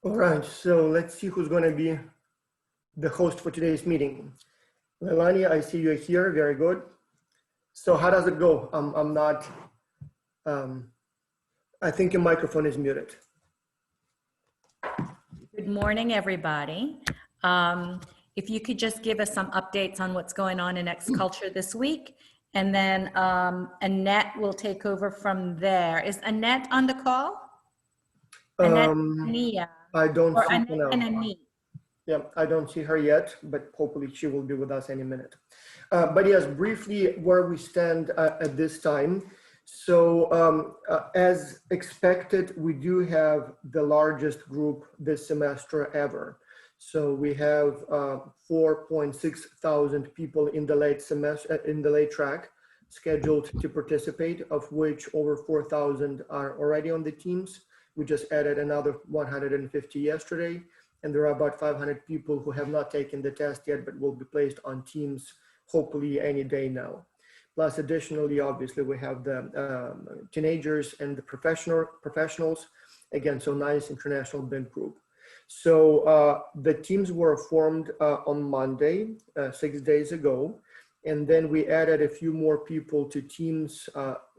All right, so let's see who's going to be the host for today's meeting. Leilani, I see you're here. Very good. So how does it go? I'm not, I think your microphone is muted. Good morning, everybody. If you could just give us some updates on what's going on in X Culture this week, and then Annette will take over from there. Is Annette on the call? Annette Ania. I don't or see Annette her and now. Anit. Yeah, I don't see her yet, but hopefully she will be with us any minute. But yes, briefly where we stand at this time. So as expected, we do have the largest group this semester ever. So we have 4.6 thousand people in the late semester, in the late track scheduled to participate, of which over 4,000 are already on the teams. We just added another 150 yesterday. And there are about 500 people who have not taken the test yet, but will be placed on teams hopefully any day now. Plus, additionally, obviously, we have the teenagers and the professionals. Again, so nice international big group. So the teams were formed on Monday, 6 days ago. And then we added a few more people to teams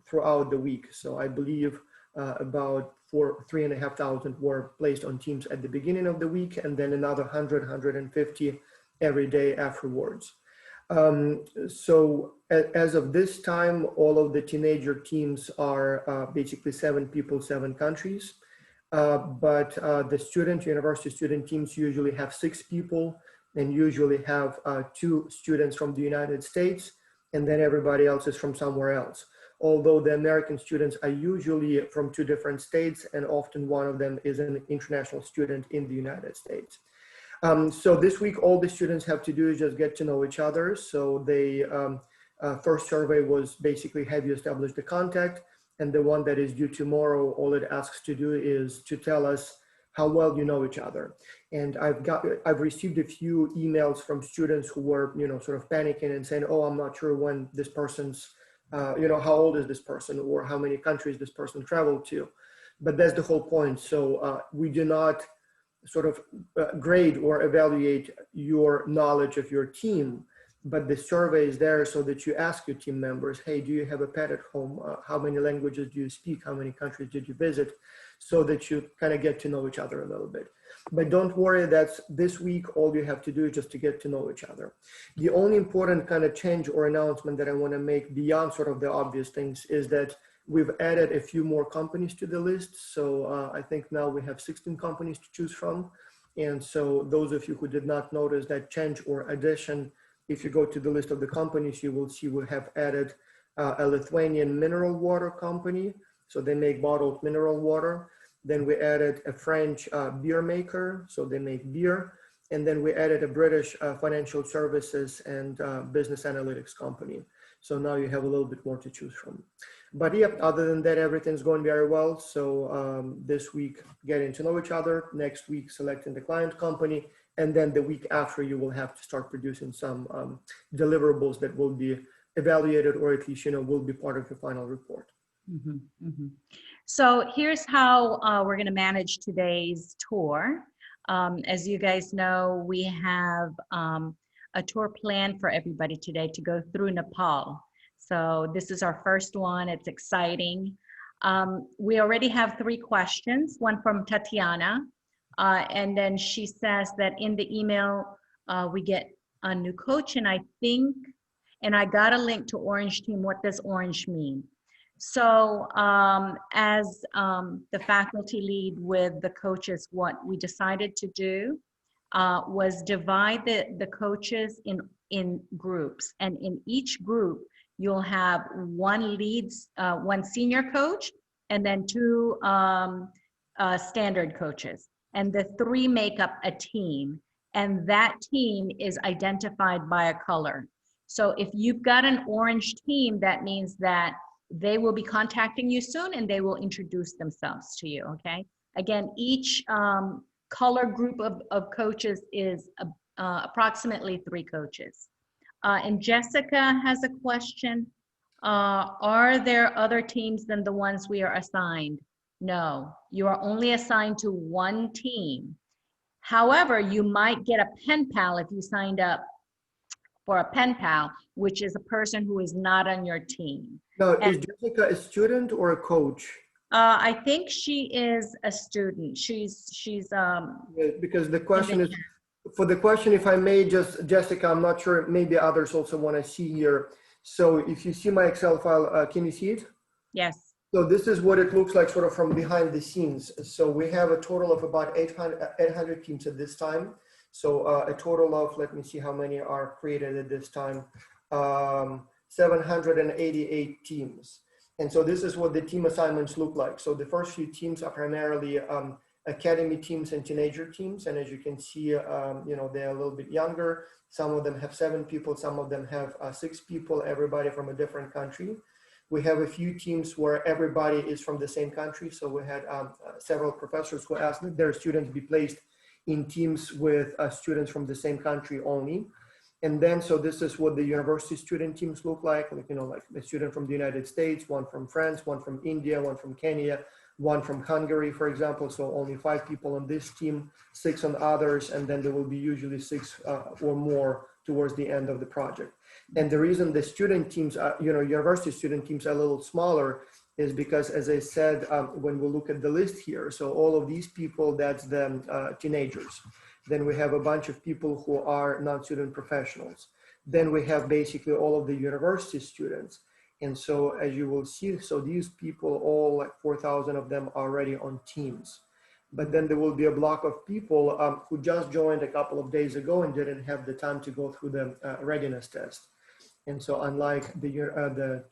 throughout the week. So I believe about 3,500 were placed on teams at the beginning of the week, and then another 150 every day afterwards. So as of this time, all of the teenager teams are basically 7 people, 7 countries. But the university student teams usually have 6 people and usually have 2 students from the United States, and then everybody else is from somewhere else. Although the American students are usually from 2 different states, and often one of them is an international student in the United States. So this week, all the students have to do is just get to know each other. So the first survey was basically, have you established the contact? And the one that is due tomorrow, all it asks to do is to tell us how well you know each other. And I've received a few emails from students who were, sort of panicking and saying, oh, I'm not sure when this person's how old is this person or how many countries this person traveled to. But that's the whole point. So we do not sort of grade or evaluate your knowledge of your team, but the survey is there so that you ask your team members, hey, do you have a pet at home? How many languages do you speak? How many countries did you visit? So that you kind of get to know each other a little bit. But don't worry, that's this week, all you have to do is just to get to know each other. The only important kind of change or announcement that I want to make beyond sort of the obvious things is that we've added a few more companies to the list. So I think now we have 16 companies to choose from. And so those of you who did not notice that change or addition, if you go to the list of the companies, you will see we have added a Lithuanian mineral water company. So they make bottled mineral water. Then we added a French beer maker, so they make beer. And then we added a British financial services and business analytics company. So now you have a little bit more to choose from. But yeah, other than that, everything's going very well. So this week, getting to know each other. Next week, selecting the client company. And then the week after, you will have to start producing some deliverables that will be evaluated, or at least, will be part of the final report. Mm-hmm, mm-hmm. So here's how we're going to manage today's tour. As you guys know, we have a tour planned for everybody today to go through Nepal. So this is our first one. It's exciting. We already have 3 questions, one from Tatiana. And then she says that in the email, we get a new coach, and I got a link to Orange Team. What does Orange mean? So as the faculty lead with the coaches, what we decided to do was divide the coaches in groups. And in each group, you'll have one senior coach, and then 2 standard coaches. And the 3 make up a team. And that team is identified by a color. So if you've got an orange team, that means that they will be contacting you soon, and they will introduce themselves to you, okay? Again, each color group of coaches is approximately 3 coaches. And Jessica has a question. Are there other teams than the ones we are assigned? No, you are only assigned to one team. However, you might get a pen pal if you signed up for a pen pal, which is a person who is not on your team. Now, And is Jessica a student or a coach? I think she is a student. She's Yeah, because the in the question is, for the question, if I may just, Jessica, I'm not sure, maybe others also want to see here. So if you see my Excel file, can you see it? yes. So this is what it looks like sort of from behind the scenes. So we have a total of about 800 teams at this time. So a total of, let me see how many are created at this time, 788 teams. And so this is what the team assignments look like. So the first few teams are primarily academy teams and teenager teams. And as you can see, they're a little bit younger. Some of them have 7 people, some of them have 6 people, everybody from a different country. We have a few teams where everybody is from the same country. So we had several professors who asked that their students be placed in teams with students from the same country only. And then, so this is what the university student teams look like a student from the United States, one from France, one from India, one from Kenya, one from Hungary, for example. So only 5 people on this team, 6 on others, and then there will be usually 6 or more towards the end of the project. And the reason the student teams, university student teams are a little smaller is because, as I said, when we look at the list here, so all of these people, that's the teenagers. Then we have a bunch of people who are non-student professionals. Then we have basically all of the university students. And so as you will see, so these people, all like 4,000 of them are already on teams. But then there will be a block of people who just joined a couple of days ago and didn't have the time to go through the readiness test. And so unlike the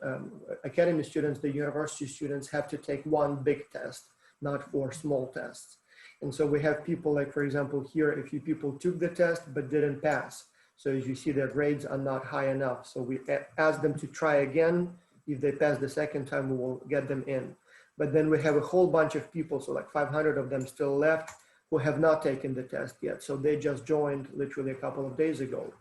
academy students, the university students have to take one big test, not 4 small tests. And so we have people like, for example, here, a few people took the test but didn't pass. So as you see, their grades are not high enough. So we ask them to try again. If they pass the second time, we will get them in. But then we have a whole bunch of people, so like 500 of them still left, who have not taken the test yet. So they just joined literally a couple of days ago.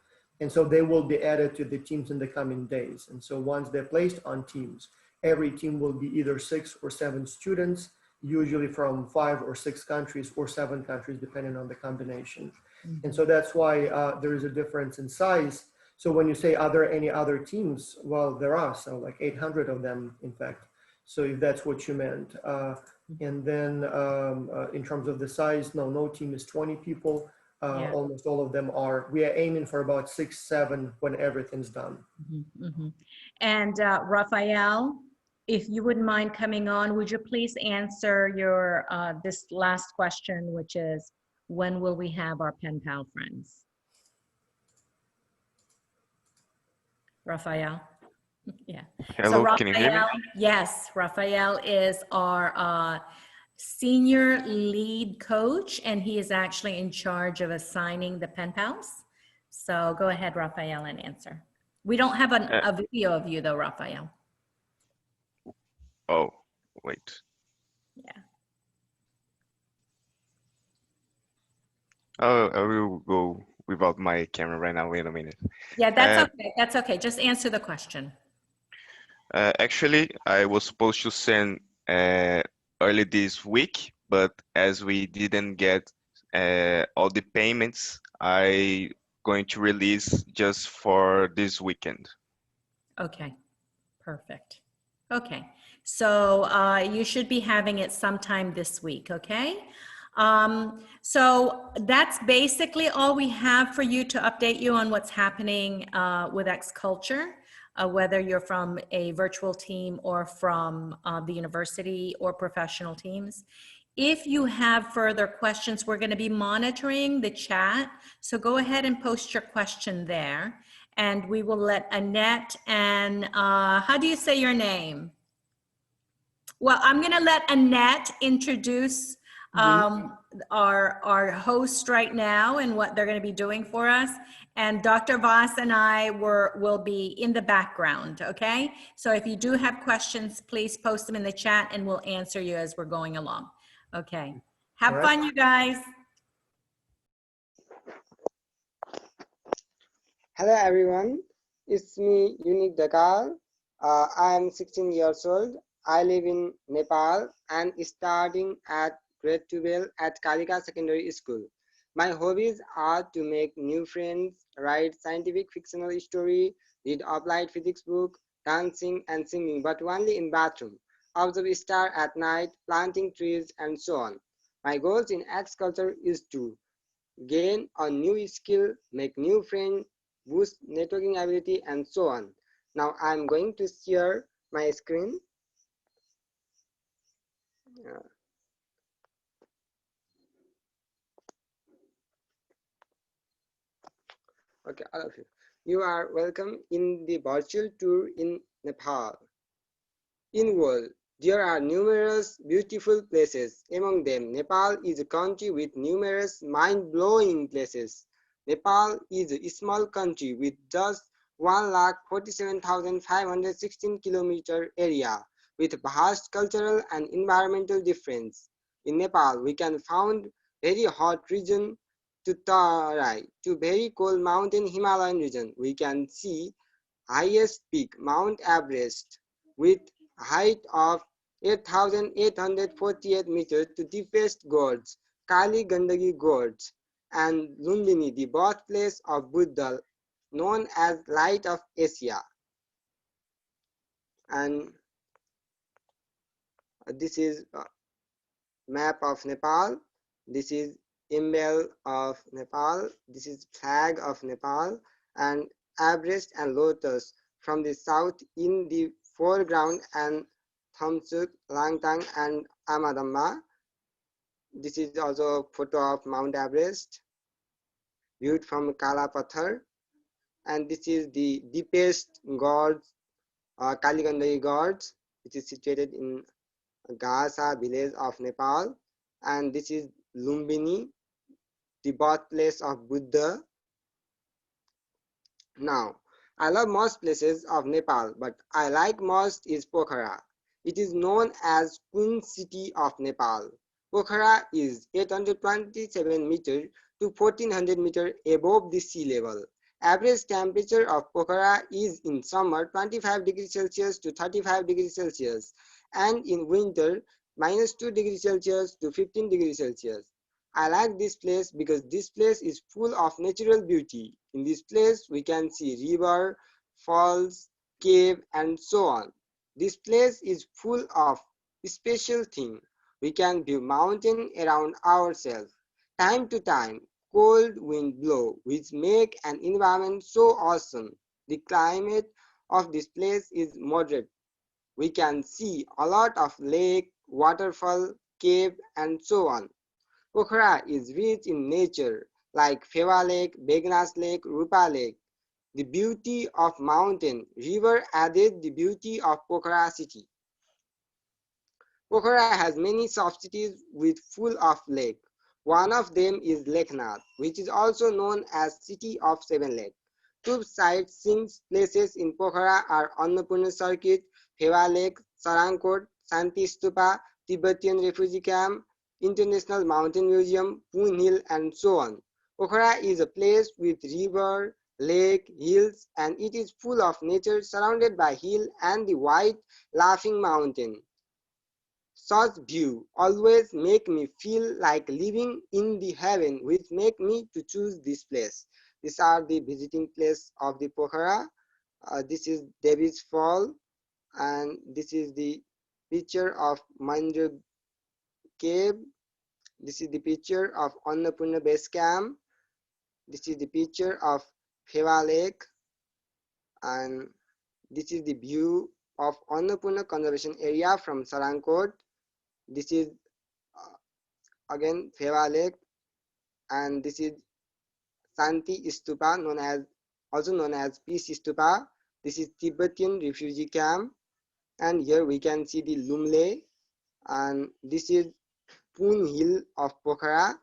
And so they will be added to the teams in the coming days. And so once they're placed on teams, every team will be either 6 or 7 students, usually from 5 or 6 countries or 7 countries, depending on the combination. Mm-hmm. And so that's why there is a difference in size. So when you say, are there any other teams? Well, there are, so like 800 of them, in fact. So if that's what you meant. And then in terms of the size, no team is 20 people. Yeah. Almost all of them are. We are aiming for about 6, 7 when everything's done. Mm-hmm, mm-hmm. And Raphael, if you wouldn't mind coming on, would you please answer your this last question, which is, when will we have our pen pal friends? Raphael. Yeah. Hello, so Raphael, can you hear me? Yes, Raphael is our senior lead coach, and he is actually in charge of assigning the pen pals. So go ahead, Raphael, and answer. We don't have a video of you though, Raphael. Oh, wait. Yeah. Oh, I will go without my camera right now. Wait a minute. Yeah, that's okay. That's okay. Just answer the question. Actually, I was supposed to send early this week, but as we didn't get all the payments, I going to release just for this weekend. Okay, perfect. Okay, so you should be having it sometime this week, okay? So that's basically all we have for you to update you on what's happening with X Culture, whether you're from a virtual team or from the university or professional teams. If you have further questions, we're going to be monitoring the chat. So go ahead and post your question there. And we will let Annette and, how do you say your name? Well, I'm going to let Annette introduce our host right now and what they're going to be doing for us. And Dr. Voss and I will be in the background, okay? So if you do have questions, please post them in the chat and we'll answer you as we're going along. Okay. Have fun, you guys. Hello everyone, it's me, Unique Dakhal. I'm 16 years old. I live in Nepal and studying at grade 12 at Kalika Secondary School. My hobbies are to make new friends, write scientific fictional story, read applied physics book, dancing and singing, but only in bathroom, observe star at night, planting trees and so on. My goals in arts culture is to gain a new skill, make new friends, boost networking ability and so on. Now I'm going to share my screen. Uh, okay, all of you. You are welcome in the virtual tour in Nepal. In world, there are numerous beautiful places. Among them, Nepal is a country with numerous mind-blowing places. Nepal is a small country with just 1,47,516 km area with vast cultural and environmental difference. In Nepal, we can find very hot region to Tarai to very cold mountain Himalayan region. We can see highest peak Mount Everest with height of 8,848 meters to deepest gorge Kali Gandagi Gorge and Lumbini, the birthplace of Buddha, known as Light of Asia. And this is a map of Nepal. This is email of Nepal. This is flag of Nepal and Everest and Lotus from the south in the foreground and Thamsuk, Langtang and Amadamma. This is also a photo of Mount Everest viewed from Kala Pathar, and this is the deepest gorge, Kaligandari Gorge, which is situated in Gasa village of Nepal, and this is Lumbini, the birthplace of Buddha. Now, I love most places of Nepal, but I like most is Pokhara. It is known as Queen City of Nepal. Pokhara is 827 meter to 1400 meter above the sea level. Average temperature of Pokhara is in summer 25 degrees Celsius to 35 degrees Celsius and in winter -2 degrees Celsius to 15 degrees Celsius. I like this place because this place is full of natural beauty. In this place, we can see river, falls, cave, and so on. This place is full of special things. We can view mountain around ourselves. Time to time, cold wind blow, which make an environment so awesome. The climate of this place is moderate. We can see a lot of lake, waterfall, cave, and so on. Pokhara is rich in nature like Phewa Lake, Begnas Lake, Rupa Lake. The beauty of mountain, river added the beauty of Pokhara city. Pokhara has many sub-cities with full of lake. One of them is Leknath, which is also known as City of Seven Lakes. Two sightseeing places in Pokhara are Annapurna Circuit, Phewa Lake, Sarangkot, Shanti Stupa, Tibetan Refugee Camp, International Mountain Museum, Poon Hill, and so on. Pokhara is a place with river, lake, hills, and it is full of nature surrounded by hill and the white laughing mountain. Such view always make me feel like living in the heaven, which make me to choose this place. These are the visiting place of the Pokhara. This is Devi's Fall, and this is the picture of Mandra Cave. This is the picture of Annapurna Base Camp. This is the picture of Phewa Lake, and this is the view of Annapurna Conservation Area from Sarangkot. This is again Phewa Lake, and this is Shanti Stupa, also known as Peace Stupa. This is Tibetan refugee camp, and here we can see the Lumle, and this is Poon Hill of Pokhara.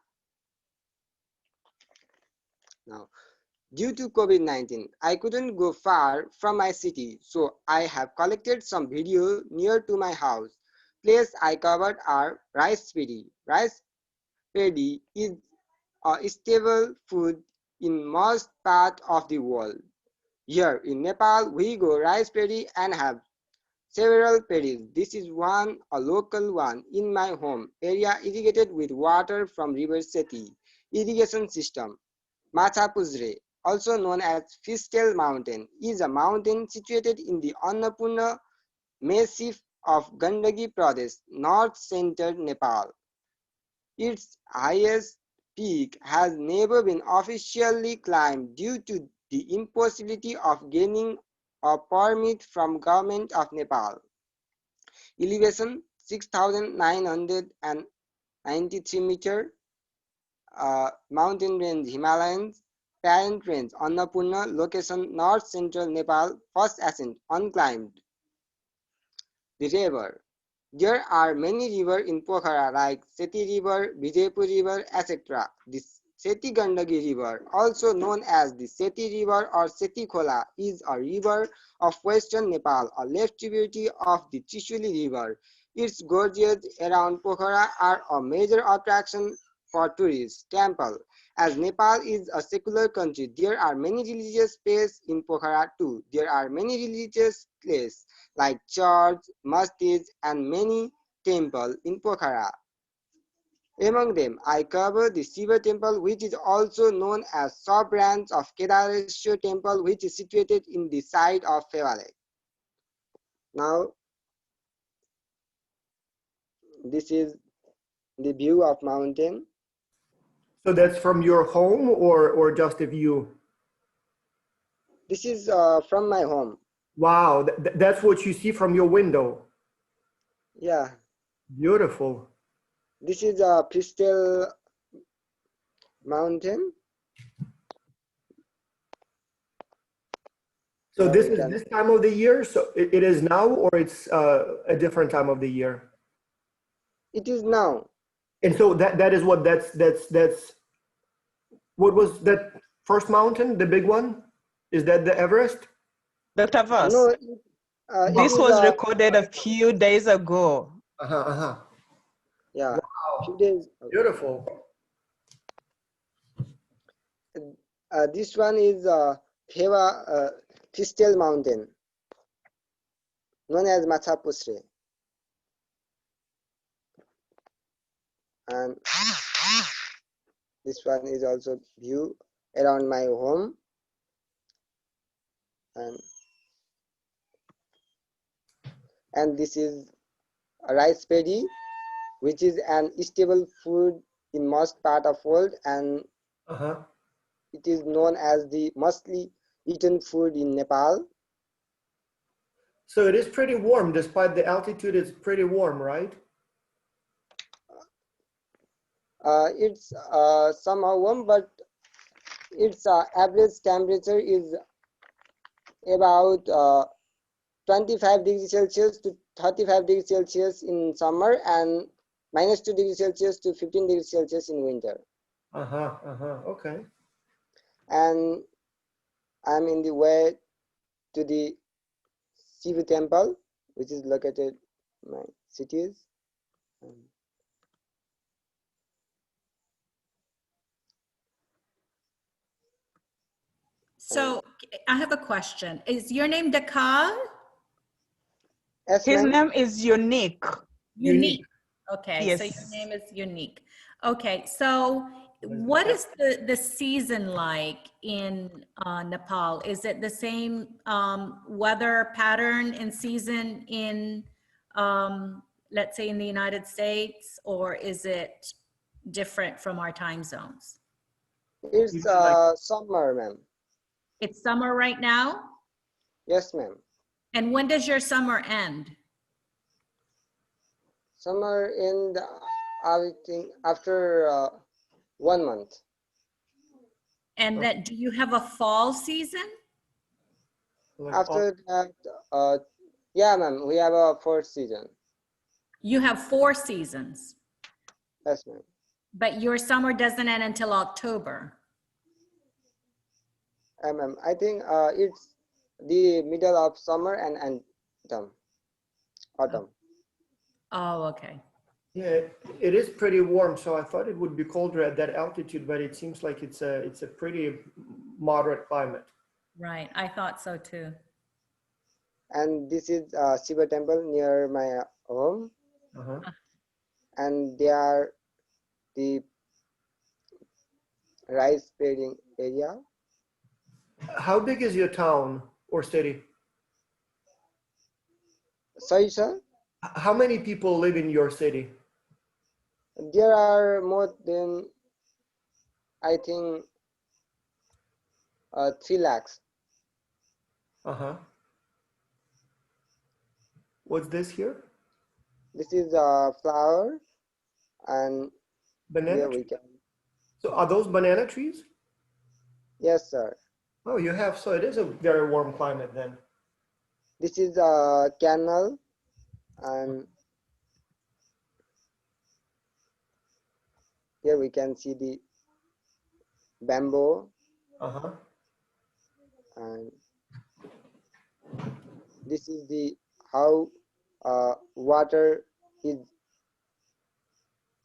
Now, due to COVID-19, I couldn't go far from my city, so I have collected some video near to my house. Places I covered are rice paddy. Rice paddy is a staple food in most parts of the world. Here in Nepal, we grow rice paddy and have several periods. This is one, a local one, in my home area irrigated with water from River Seti. Irrigation system. Machapuzre, also known as Fistel Mountain, is a mountain situated in the Annapurna Massif of Gandaki Pradesh, north-central Nepal. Its highest peak has never been officially climbed due to the impossibility of gaining a permit from Government of Nepal. Elevation 6,993 meter. Mountain range Himalayas. Parent range Annapurna. Location north central Nepal. First ascent unclimbed. The river. There are many rivers in Pokhara like Seti River, Vijaypur River, etc. The Seti Gandaki River, also known as the Seti River or Seti Khola, is a river of western Nepal, a left tributary of the Trishuli River. Its gorges around Pokhara are a major attraction for tourists. Temple. As Nepal is a secular country, there are many religious places in Pokhara too. There are many religious places like church, masjids, and many temples in Pokhara. Among them, I cover the Shiva temple, which is also known as sub-branch of Kedareshwar temple, which is situated in the side of Pheva Lake. Now, this is the view of mountain. So that's from your home or just a view? This is from my home. Wow, that's what you see from your window. Yeah. Beautiful. This is a crystal mountain. So Now this we is can- this time of the year? So it is now, or it's a different time of the year? It is now. And so that is what that's what was that first mountain, the big one? Is that the Everest? Dr. Voss, No, this was recorded a few days ago. Yeah, Wow. few days ago. Beautiful. This one is Pheva Crystal Mountain, known as Machapusre. And this one is also view around my home. And this is a rice paddy, which is an stable food in most part of world, and it is known as the mostly eaten food in Nepal. So it is pretty warm, despite the altitude. It's pretty warm, right? It's somehow warm, but its average temperature is about 25 degrees Celsius to 35 degrees Celsius in summer, and -2 degrees Celsius to 15 degrees Celsius in winter. Okay. And I'm in the way to the Shiva temple, which is located in my cities. So I have a question. Is your name Dakhal? Yes, His ma'am. name is Unique. Unique. Okay, Yes. so your name is Unique. Okay, so what is the season like in Nepal? Is it the same weather pattern and season in, let's say, in the United States, or is it different from our time zones? It's summer, ma'am. It's summer right now? Yes, ma'am. And when does your summer end? Summer in the, I think after 1 month. And that, do you have a fall season? After that, yeah, ma'am, we have a 4th season. You have 4 seasons, Yes, ma'am. but your summer doesn't end until October. Ma'am, I think it's the middle of summer and autumn. Oh, okay. Yeah, it is pretty warm, so I thought it would be colder at that altitude, but it seems like it's a pretty moderate climate. Right, I thought so too. And this is Shiva temple near my home, Uh-huh. and they are the rice spreading area. How big is your town or city? Sorry, sir. How many people live in your city? There are more than, I think, 3 lakhs. Uh-huh. What's this here? This is flower, and Banana here we tree? can. So are those banana trees? Yes, sir. Oh, you have, so it is a very warm climate then. This is a canal, and here we can see the bamboo, Uh-huh. and this is the how water is,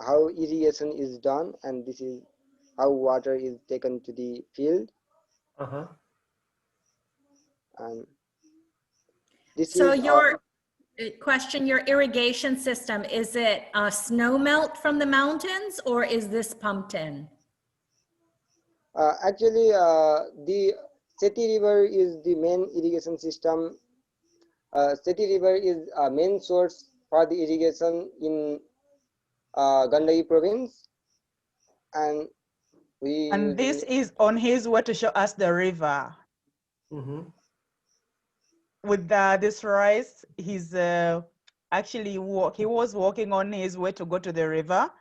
how irrigation is done, and this is how water is taken to the field, Uh-huh. and this So is your question, your irrigation system, is it snow melt from the mountains or is this pumped in? actually the Seti River is the main irrigation system. Seti River is a main source for the irrigation in Gandhari province, and we And this usually, is on his way to show us the river. Mm-hmm. With this rice, he's actually he was walking on his way to go to the river.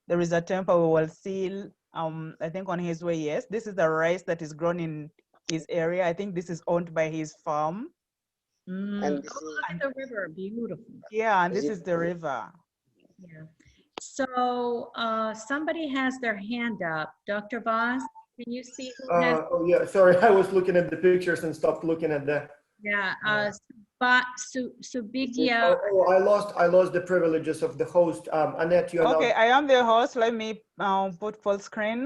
There is a temple we will see, I think on his way, yes. This is the rice that is grown in his area. I think this is owned by his farm. and this Oh, is, look at the river, beautiful. Yeah, and this is the river. Yeah. So somebody has their hand up. Dr. Voss, can you see who has? Oh yeah, sorry, I was looking at the pictures and stopped looking at the. Yeah, this is Subigya. Oh, I lost the privileges of the host. Annette, you're Okay, now. I am the host. Let me put full screen.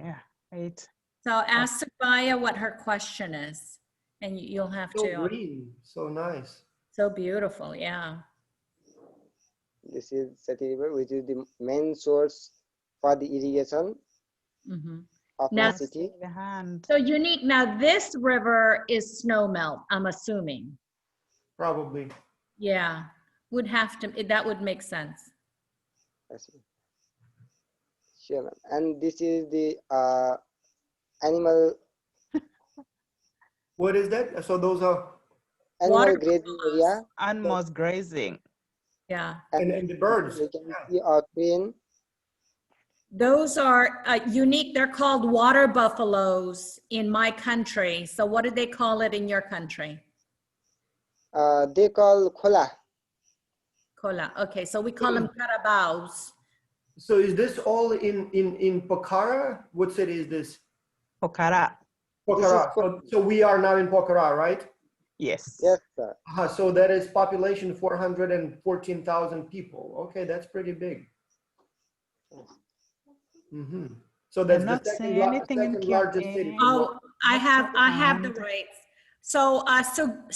Yeah, wait. So ask Subaya what her question is, and you'll have So to. green, so nice. So beautiful, yeah. this is Seti River, which is the main source for the irrigation Mhm. of Now- my city. The hand. So Unique, now this river is snow melt, I'm assuming. Probably. Yeah, would have to, that would make sense. I see. Sure, ma'am. And this is the animal What is that? So those are, Water grazing buffaloes. area, Animals grazing. Yeah, and the birds. we can Yeah. see a crane. those are Unique, they're called water buffaloes in my country. So what do they call it in your country? They call khola. Cola, okay, so we call them carabaos. So is this all in Pokhara? What city is this? Pokhara. Pokhara. So we are now in Pokhara, right? Yes. Yes, sir. So that is population 414,000 people. Okay, that's pretty big. Mm-hmm. So that's I'm the not seeing anything in second largest city. Oh, I have the hand. rights. So,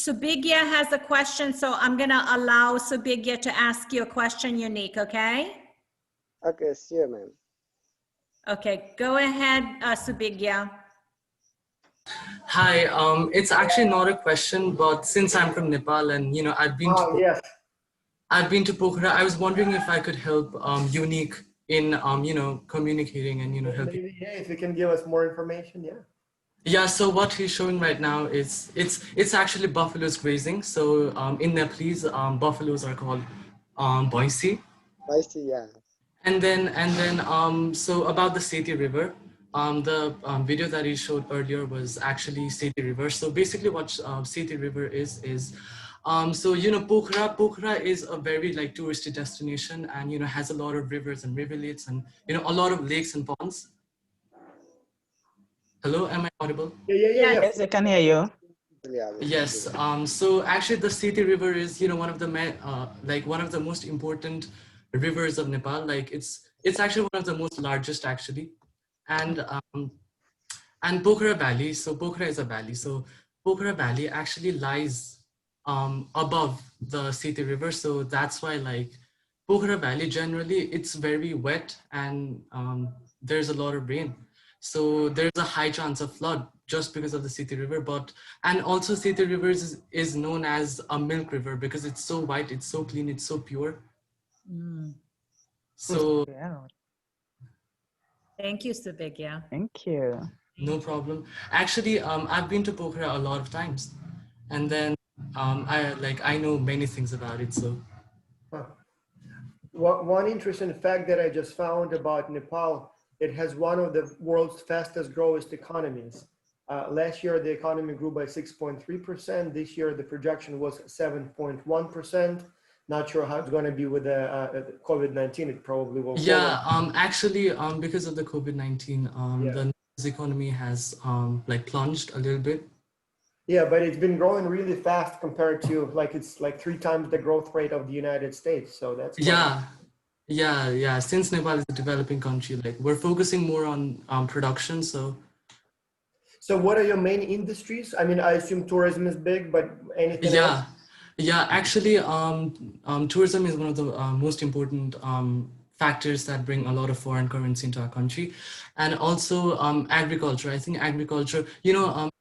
Subigya has a question, so I'm gonna allow Subigya to ask you a question, Unique, okay? Okay, sure, ma'am. Okay, go ahead, Subigya. Hi, it's actually not a question, but since I'm from Nepal and I've been to Yes. I've been to Pokhara, I was wondering if I could help Unique in communicating and helping. Maybe, yeah, if you can give us more information, yeah. Yeah, so what he's showing right now is it's actually buffaloes grazing. So in Nepalese, buffaloes are called boise. I see, yeah. And then so about the Seti River, the video that he showed earlier was actually Seti River. So basically what Seti River is so Pokhara is a very like touristy destination, and has a lot of rivers and rivulets and a lot of lakes and ponds. Hello, am I audible? Yeah. Yes, I can hear you. Yeah, Yes. So actually, the Seti River is one of the one of the most important rivers of Nepal. Like it's actually one of the most largest actually, and Pokhara Valley. So Pokhara is a valley. So Pokhara Valley actually lies above the Seti River. So that's why like Pokhara Valley generally it's very wet and there's a lot of rain. So there's a high chance of flood just because of the Seti River. And also Seti River is known as a milk river because it's so white, it's so clean, it's so pure. Mm. So Yeah, Thank you, Subhigya. thank you. no problem. Actually, I've been to Pokhara a lot of times, and then I know many things about it. So Huh. One interesting fact that I just found about Nepal, it has one of the world's fastest growing economies. Last year, the economy grew by 6.3%. This year, the projection was 7.1%. Not sure how it's going to be with the COVID-19. It probably will fall. yeah, actually, because of the COVID-19, Yeah. the Nepal's economy has like plunged a little bit. Yeah, but it's been growing really fast compared to like it's like 3 times the growth rate of the United States. So that's quite Yeah. Since Nepal is a developing country, like we're focusing more on production. So So what are your main industries? I mean, I assume tourism is big, but anything else? yeah. Actually, tourism is one of the most important factors that bring a lot of foreign currency into our country, and also agriculture. I think agriculture,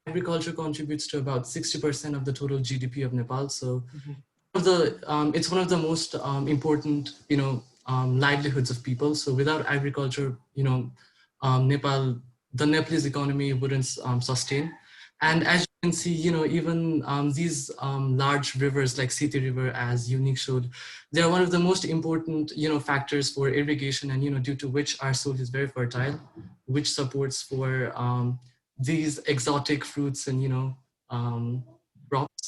agriculture contributes to about 60% of the total GDP of Nepal. So it's one of the most important, livelihoods of people. So without agriculture, Nepal, the Nepalese economy wouldn't sustain. And as you can see, even these large rivers like Siti River, as Unique showed, they are one of the most important, factors for irrigation, and due to which our soil is very fertile, which supports for these exotic fruits and crops.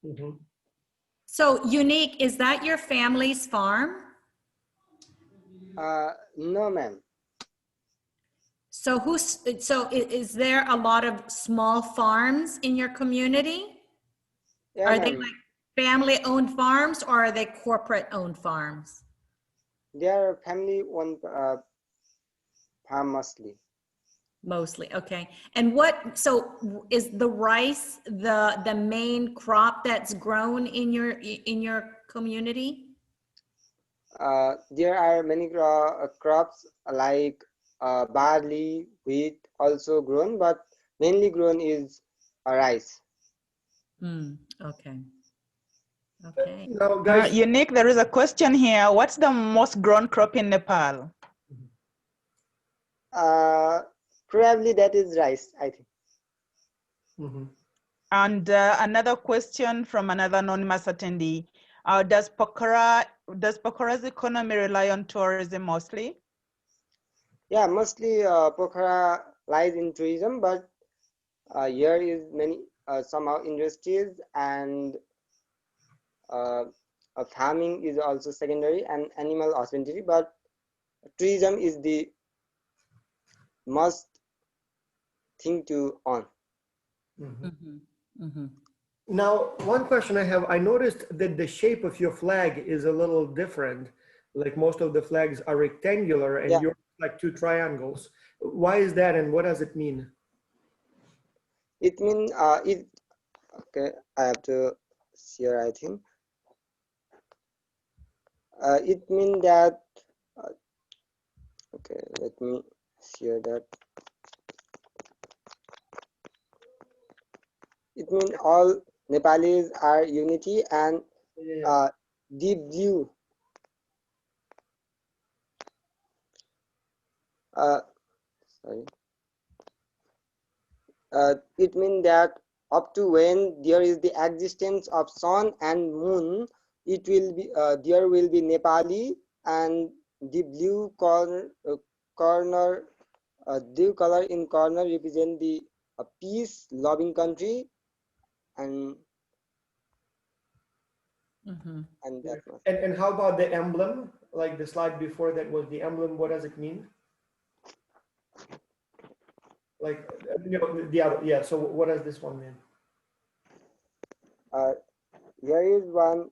Mhm. So Unique, is that your family's farm? No, ma'am. So is there a lot of small farms in your community? Yeah, Are they ma'am. like family-owned farms or are they corporate-owned farms? They are family-owned farm mostly. Mostly, okay. And so is the rice the main crop that's grown in your community? There are many crops like barley, wheat also grown, but mainly grown is rice. Okay. Okay. Now, guys, Unique, there is a question here. What's the most grown crop in Nepal? Probably that is rice, I think. mhm. And another question from another anonymous attendee. Does Pokhara's economy rely on tourism mostly? Yeah, mostly Pokhara lies in tourism, but here is many somehow industries and farming is also secondary and animal husbandry, but tourism is the must thing to on. Now, one question I have, I noticed that the shape of your flag is a little different. Like most of the flags are rectangular and Yeah. you're like 2 triangles. Why is that and what does it mean? It means okay, I have to share, I think. It means that okay, let me share that. It means all Nepalis are unity and deep blue. Sorry. It means that up to when there is the existence of sun and moon, it will be there will be Nepali, and the blue blue color in corner represent the peace loving country, and that one. And how about the emblem? Like the slide before that was the emblem. What does it mean? Like, the other, yeah. So what does this one mean? There is one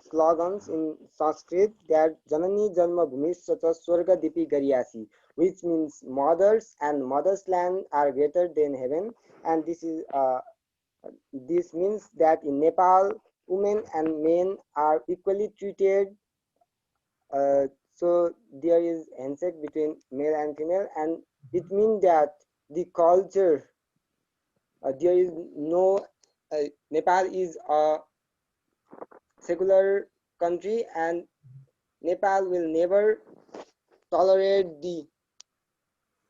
slogans in Sanskrit that Janani Janma Bhumis Sata Swarga Dipi Gariasi. which means mothers and mother's land are greater than heaven. And this means that in Nepal, women and men are equally treated. So there is handshake between male and female, and it means that the culture, there is no, Nepal is a secular country, and Nepal will never tolerate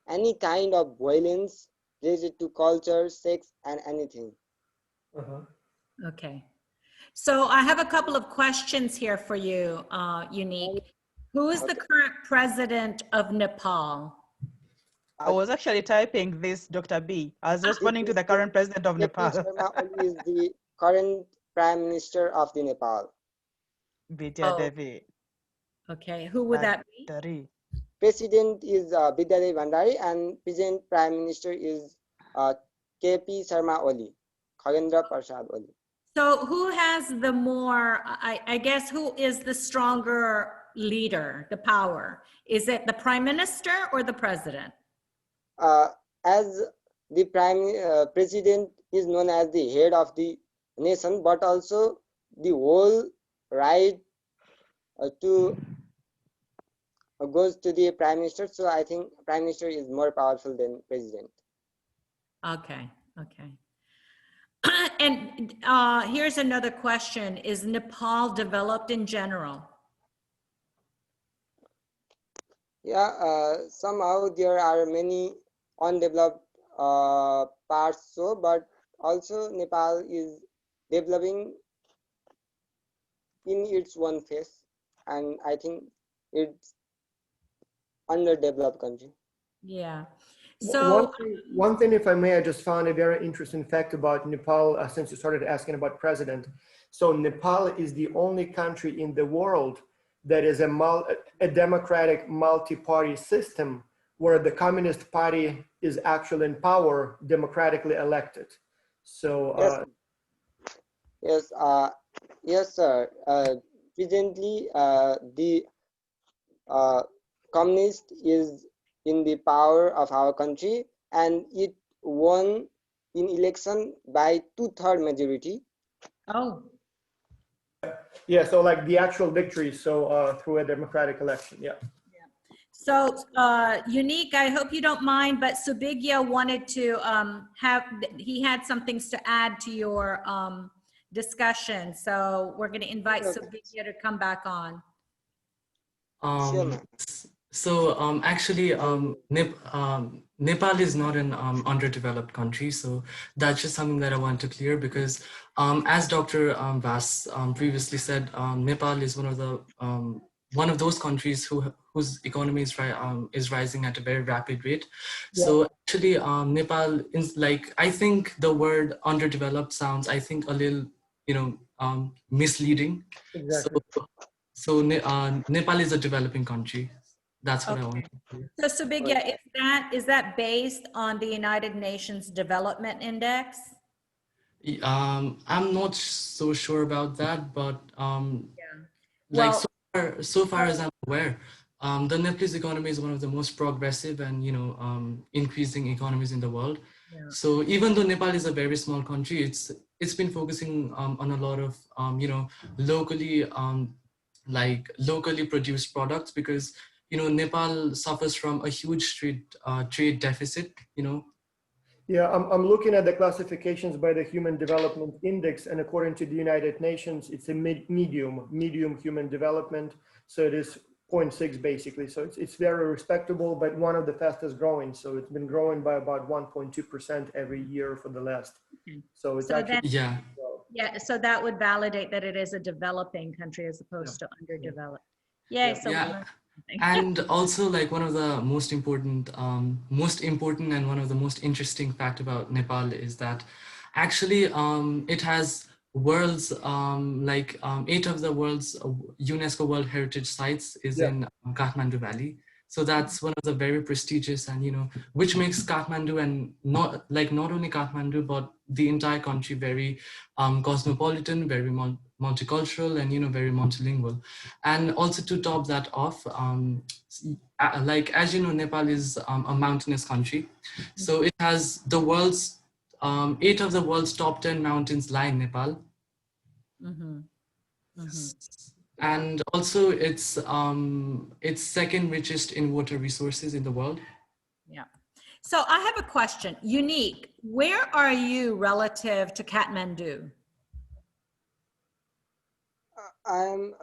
any kind of violence related to culture, sex, and anything. Okay. So I have a couple of questions here for you, Unique. Who is the current president of Nepal? I was actually typing this, Dr. B. I was responding to the current president of Nepal. Sharma Oli is the current Prime Minister of the Nepal. Vidya Devi. Okay, who would that be? Dari. President is Vidya Devi Bhandari, and present Prime Minister is KP Sharma Oli, Khagendra Prasad Oli. So who has the more, I guess, who is the stronger leader, the power? Is it the prime minister or the president? As the president is known as the head of the nation, but also the whole right to goes to the prime minister. So I think prime minister is more powerful than president. Okay, okay. And here's another question. Is Nepal developed in general? Yeah, somehow there are many undeveloped parts, but also Nepal is developing in its own phase, and I think it's underdeveloped country. Yeah. So one thing, if I may, I just found a very interesting fact about Nepal, since you started asking about president. So Nepal is the only country in the world that is a democratic multi-party system where the Communist Party is actually in power, democratically elected. So yes, sir. Presently, the communist is in the power of our country, and it won in election by 2/3 majority. Oh. Yeah, so like the actual victory, so through a democratic election, yeah. So Unique, I hope you don't mind, but Subigya wanted to he had some things to add to your discussion. So we're going to invite Subigya to come back on. Sure, Actually, Nepal is not an underdeveloped country, so that's just something that I want to clear, because as Dr. Vas previously said, Nepal is one of those countries whose economy is rising at a very rapid rate. Yeah. So actually, Nepal is like, I think the word underdeveloped sounds, I think, a little, misleading. Exactly. So Nepal is a developing country. That's what I want to say. So Subigya, is that based on the United Nations Development Index? I'm not so sure about that, but like so far as I'm aware, the Nepalese economy is one of the most progressive and increasing economies in the world. Yeah. So even though Nepal is a very small country, it's been focusing on a lot of locally produced products, because Nepal suffers from a huge trade deficit. Yeah, I'm looking at the classifications by the Human Development Index, and according to the United Nations, it's a medium human development. So it is 0.6 basically. So it's very respectable, but one of the fastest growing. So it's been growing by about 1.2% every year for the last. So it's actually yeah. So that would validate that it is a developing country as opposed to underdeveloped. Yay! So and also, like, one of the most important and one of the most interesting fact about Nepal is that actually it has world's 8 of the world's UNESCO World Heritage Sites is in Kathmandu Valley. So that's one of the very prestigious, and which makes Kathmandu, and not only Kathmandu but the entire country, very cosmopolitan, very multicultural, and very multilingual. And also to top that off, like as you know, Nepal is a mountainous country, so it has the world's 8 of the world's top 10 mountains lie in Nepal. Mhm. Mhm. And also it's second richest in water resources in the world. Yeah. So I have a question. Unique, where are you relative to Kathmandu? I'm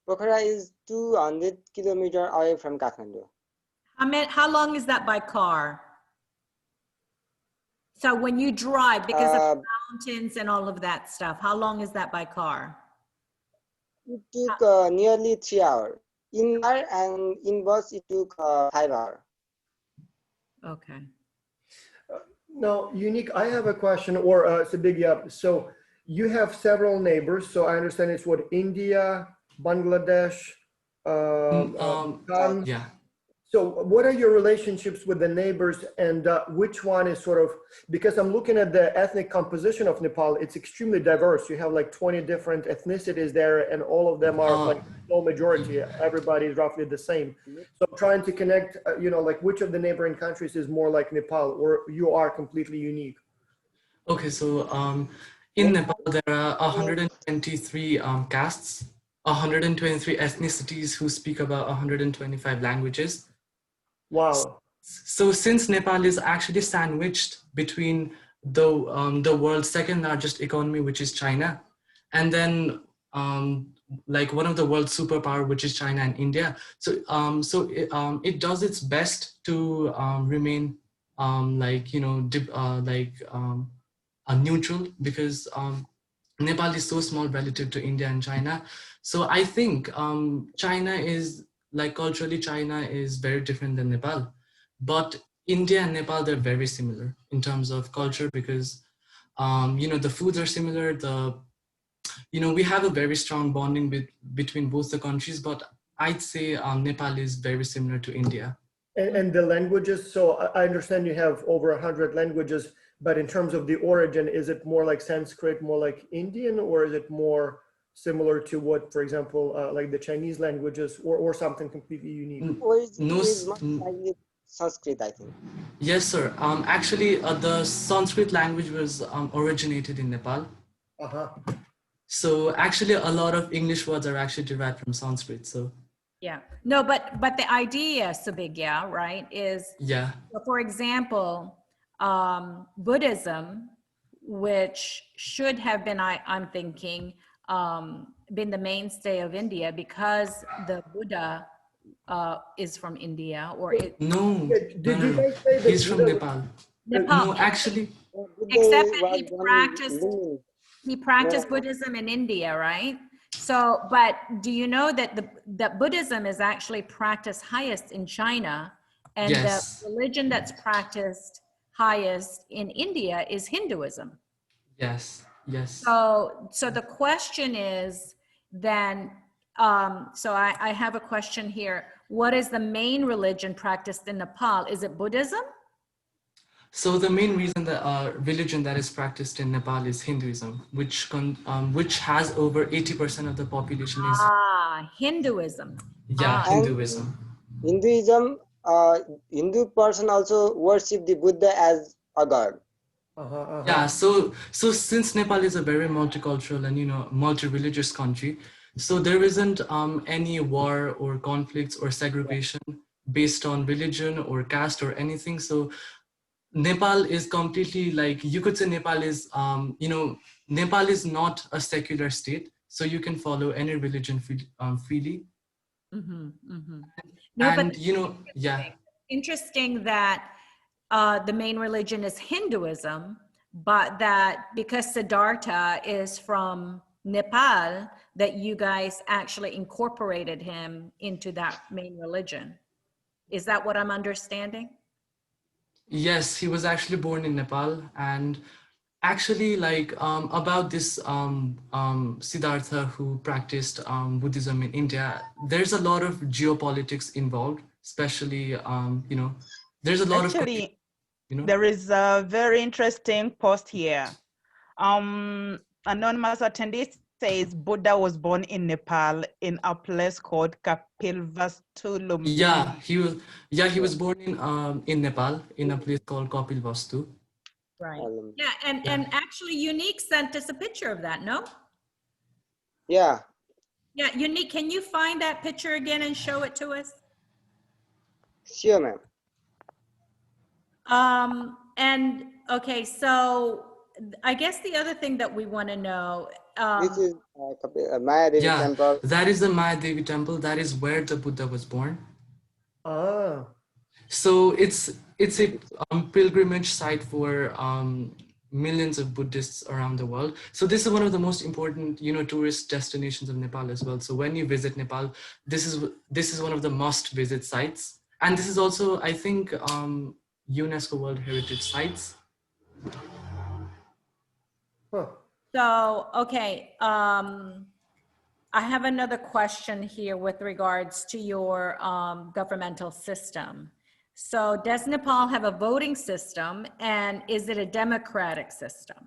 Pokhara is 200 kilometers away from Kathmandu. How long is that by car? So when you drive, because of the mountains and all of that stuff, how long is that by car? It took nearly 3 hours. In car and in bus, it took 5 hours. Okay. Now, Unique, I have a question, or Sabigya. So you have several neighbors. So I understand it's what, India, Bangladesh, Bhutan. Yeah. So what are your relationships with the neighbors, and which one is sort of, because I'm looking at the ethnic composition of Nepal, it's extremely diverse. You have like 20 different ethnicities there, and all of them are like no majority. Everybody is roughly the same. So I'm trying to connect, like which of the neighboring countries is more like Nepal, or you are completely unique? Okay, so in Nepal there are 123 castes, 123 ethnicities who speak about 125 languages. Wow. So since Nepal is actually sandwiched between the world's second largest economy, which is China, and then like one of the world's superpower, which is China and India. So it does its best to remain neutral, because Nepal is so small relative to India and China. So I think China is, like, culturally, China is very different than Nepal. But India and Nepal, they're very similar in terms of culture, because the foods are similar. We have a very strong bonding between both the countries, but I'd say Nepal is very similar to India. And the languages, so I understand you have over 100 languages, but in terms of the origin, is it more like Sanskrit, more like Indian, or is it more similar to what, for example, like the Chinese languages, or something completely unique? Origin is much likely Sanskrit, I think. Yes, sir. Actually, the Sanskrit language was originated in Nepal. Uh-huh. So actually, a lot of English words are actually derived from Sanskrit. So Yeah. No, but the idea, Subhigya, right, is, yeah. so for example, Buddhism, which should have been, I'm thinking, been the mainstay of India, because the Buddha is from India, or it. No, Did no, you no. guys say that He's from Nepal. Nepal. No, actually, Except that he practiced Buddhism in India, right? So, but do you know that that Buddhism is actually practiced highest in China, and yes. the religion that's practiced highest in India is Hinduism? Yes, yes. So the question is then, so I have a question here. What is the main religion practiced in Nepal? Is it Buddhism? So the main reason that religion that is practiced in Nepal is Hinduism, which has over 80% of the population is Hinduism. Hinduism. Hinduism, Hindu person also worship the Buddha as a god. Yeah, so since Nepal is a very multicultural and multi-religious country, so there isn't any war or conflicts or segregation based on religion or caste or anything. So Nepal is completely, like, you could say Nepal is Nepal is not a secular state, so you can follow any religion freely. Mm-hmm, mm-hmm. No, And but interesting that the main religion is Hinduism, but that because Siddhartha is from Nepal, that you guys actually incorporated him into that main religion. Is that what I'm understanding? Yes, he was actually born in Nepal. And actually, like, about this Siddhartha who practiced Buddhism in India, there's a lot of geopolitics involved, especially, you know, there's a lot of, Actually, you know. there is a very interesting post here. Anonymous attendee says Buddha was born in Nepal in a place called Kapilvastu Yeah, Lumbini. he was born in Nepal in a place called Kapil Vastu. Right. Um, Yeah, and actually Unique sent us a picture of that, no? yeah, Yeah, Unique, can you find that picture again and show it to us? sure, ma'am. And okay, so I guess the other thing that we want to know, This is Maya Devi Yeah, temple. that is the Maya Devi temple. That is where the Buddha was born. Ah, So it's a pilgrimage site for millions of Buddhists around the world. So this is one of the most important, you know, tourist destinations of Nepal as well. So when you visit Nepal, this is one of the must visit sites, and this is also, I think, UNESCO World Heritage Sites. huh. so, okay, I have another question here with regards to your governmental system. So does Nepal have a voting system, and is it a democratic system?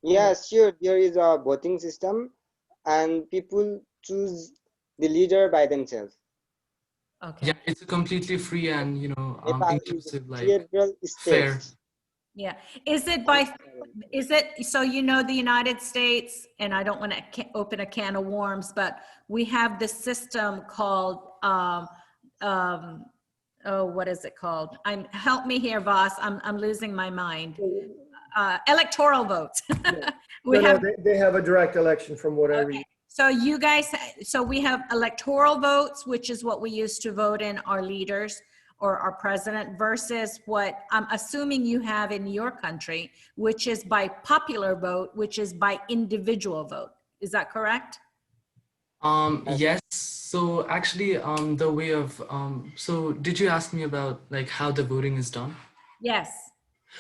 Yeah, sure. There is a voting system, and people choose the leader by themselves. Okay. Yeah, it's a completely free and, you know, Nepal is a inclusive, like federal fair. state. Yeah. Is it, so you know the United States, and I don't want to open a can of worms, but we have this system called, oh, what is it called? Help me here, Voss. I'm losing my mind. Electoral votes. We No, have, they have a direct election from what I read. so you guys, so we have electoral votes, which is what we use to vote in our leaders or our president, versus what I'm assuming you have in your country, which is by popular vote, which is by individual vote. Is that correct? Yes. So actually, the way of so did you ask me about like how the voting is done? Yes.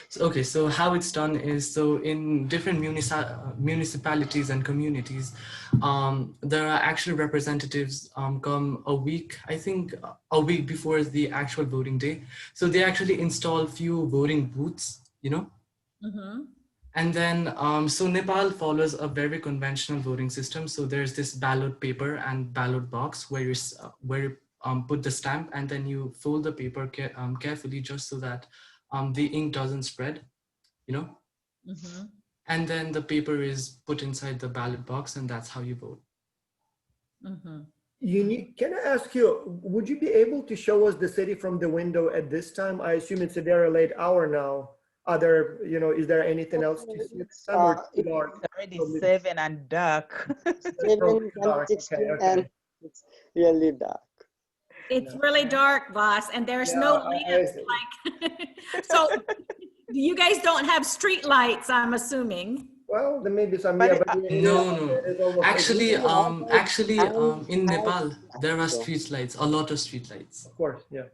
So, okay, so how it's done is, so in different municipalities and communities, there are actually representatives come a week, I think a week before the actual voting day. So they actually install few voting booths, you know. Mm-hmm. And then, so Nepal follows a very conventional voting system. So there's this ballot paper and ballot box where you put the stamp, and then you fold the paper carefully just so that the ink doesn't spread, you know. Mm-hmm. And then the paper is put inside the ballot box, and that's how you vote. Mm-hmm. Unique, can I ask you, would you be able to show us the city from the window at this time? I assume it's a very late hour now. Is there anything else to see at this time, or it's too It's dark? Already Probably 7 and dark. probably 7 too and dark. 16, Okay. and it's really dark. It's really dark, Voss, and there's Yeah, no I lamps, like, so you guys don't have street lights, I'm assuming. well, there may be some, But yeah, but it is, No. it is almost. Actually, in I Nepal, there are so. street lights, a lot of street lights. Of course, yeah.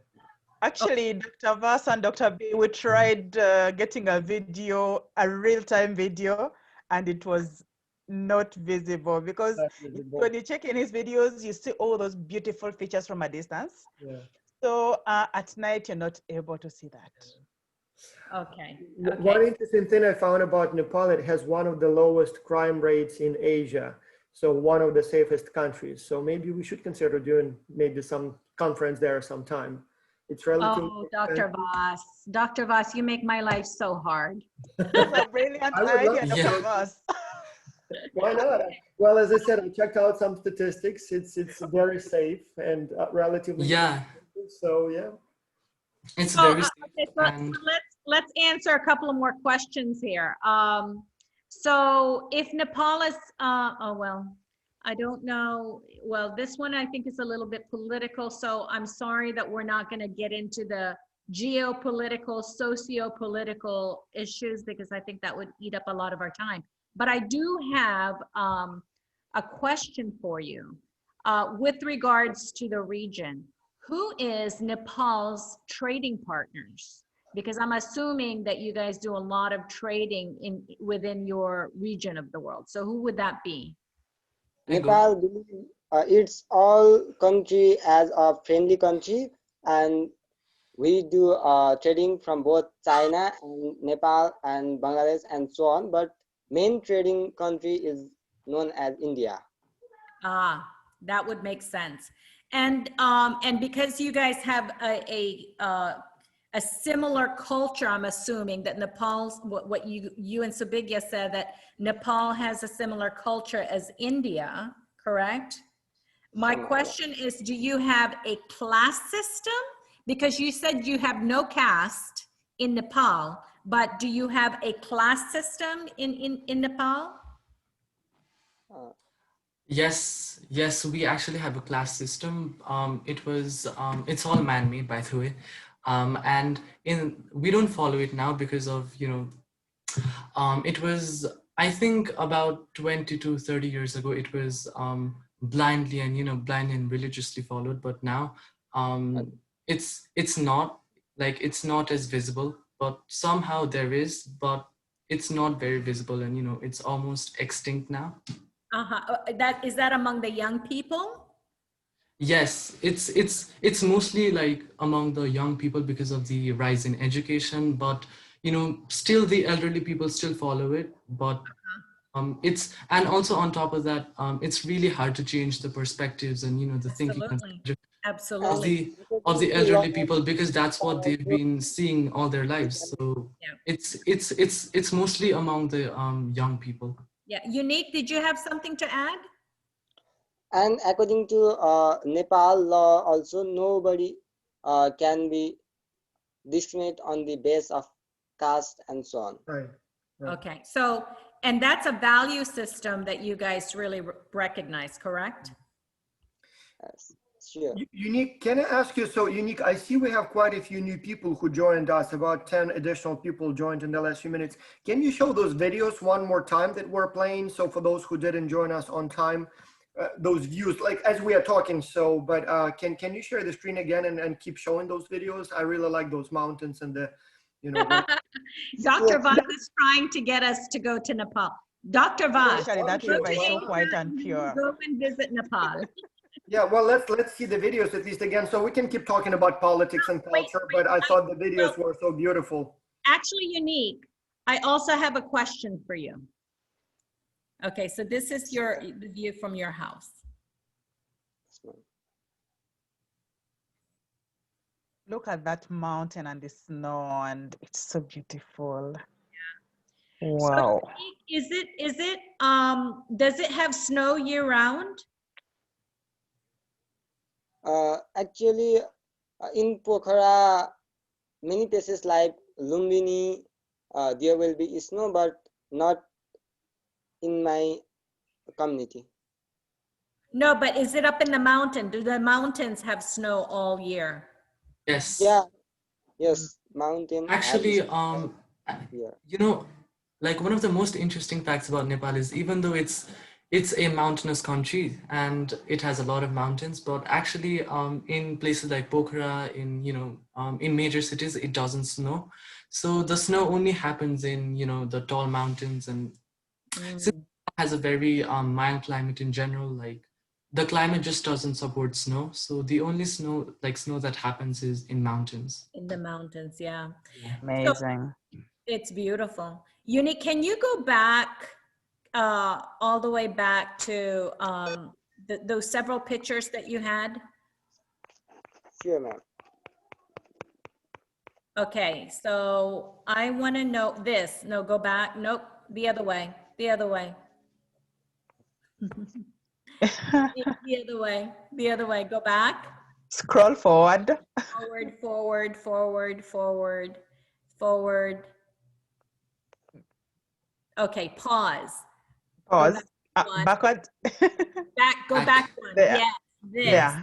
actually, Dr. Vas and Dr. B, we tried getting a video, a real-time video, and it was not visible because That's visible. when you check in his videos, you see all those beautiful features from a distance. Yeah. So at night, you're not able to see that. Okay. One interesting thing I found about Nepal, it has one of the lowest crime rates in Asia. So one of the safest countries. So maybe we should consider doing maybe some conference there sometime. It's relatively. Oh, Dr. Voss. Dr. Voss, you make my life so hard. That's a brilliant I would love idea, to Yeah. Dr. Vas. Why not? Well, as I said, I checked out some statistics. It's very safe and relatively. Yeah, So yeah. it's So, very safe. okay, so And let's answer a couple of more questions here. So if Nepal is, I don't know. Well, this one I think is a little bit political, so I'm sorry that we're not going to get into the geopolitical, socio-political issues, because I think that would eat up a lot of our time. But I do have a question for you with regards to the region. Who is Nepal's trading partners? Because I'm assuming that you guys do a lot of trading within your region of the world. So who would that be? Nepal, it's all country as a friendly country. and we do trading from both China and Nepal and Bangladesh and so on. But main trading country is known as India. Ah, that would make sense. And because you guys have a similar culture, I'm assuming that Nepal's, what you and Subigya said, that Nepal has a similar culture as India, correct? My question is, do you have a class system? Because you said you have no caste in Nepal, but do you have a class system in Nepal? Yes, we actually have a class system. It's all man-made, by the way. And we don't follow it now because of, it was, I think about 20 to 30 years ago, it was blindly and religiously followed. But now it's not, like, it's not as visible, but somehow there is, but it's not very visible, and it's almost extinct now. Is that among the young people? Yes, it's mostly like among the young people because of the rise in education, but still the elderly people still follow it. But it's, and also on top of that, it's really hard to change the perspectives and the thinking Absolutely. of the elderly people, because that's what they've been seeing all their lives. So Yeah. it's mostly among the young people. Yeah, Unique, did you have something to add? And according to Nepal law, also nobody can be discriminated on the basis of caste and so on. Right. Okay, so, and that's a value system that you guys really recognize, correct? Yes, sure. Unique, can I ask you, so Unique, I see we have quite a few new people who joined us, about 10 additional people joined in the last few minutes. Can you show those videos one more time that we're playing? So for those who didn't join us on time, those views, like as we are talking, so, but can you share the screen again and keep showing those videos? I really like those mountains and the, Dr. Vaz is trying to get us to go to Nepal. Dr. Vaz, Especially that river is so quiet and pure. go and visit Nepal. Yeah, well, let's see the videos at least again, so we can keep talking about politics and culture, but I thought the videos were so beautiful. Actually, Unique, I also have a question for you. Okay, so this is the view from your house. Look at that mountain and the snow, and it's so beautiful. Yeah. Wow. So, does it have snow year round? Actually, in Pokhara, many places like Lumbini, there will be snow, but not in my community. No, but is it up in the mountain? Do the mountains have snow all year? Yes. Yeah. Yes, mountain. Actually, like one of the most interesting facts about Nepal is, even though it's a mountainous country and it has a lot of mountains, but actually in places like Pokhara, in major cities, it doesn't snow. So the snow only happens in the tall mountains, and since it has a very mild climate in general, like the climate just doesn't support snow. So the only snow that happens is in mountains. In the mountains, yeah. Amazing. So, it's beautiful. Unique, can you go back all the way back to those several pictures that you had? Sure, ma'am. Okay, so I want to know this. No, go back. Nope, the other way. The other way. The other way. The other way. Go back. Scroll forward. Forward, forward, forward, forward, forward. Okay, pause. Pause. Backward. Go back one. There. Yes, this. Yeah.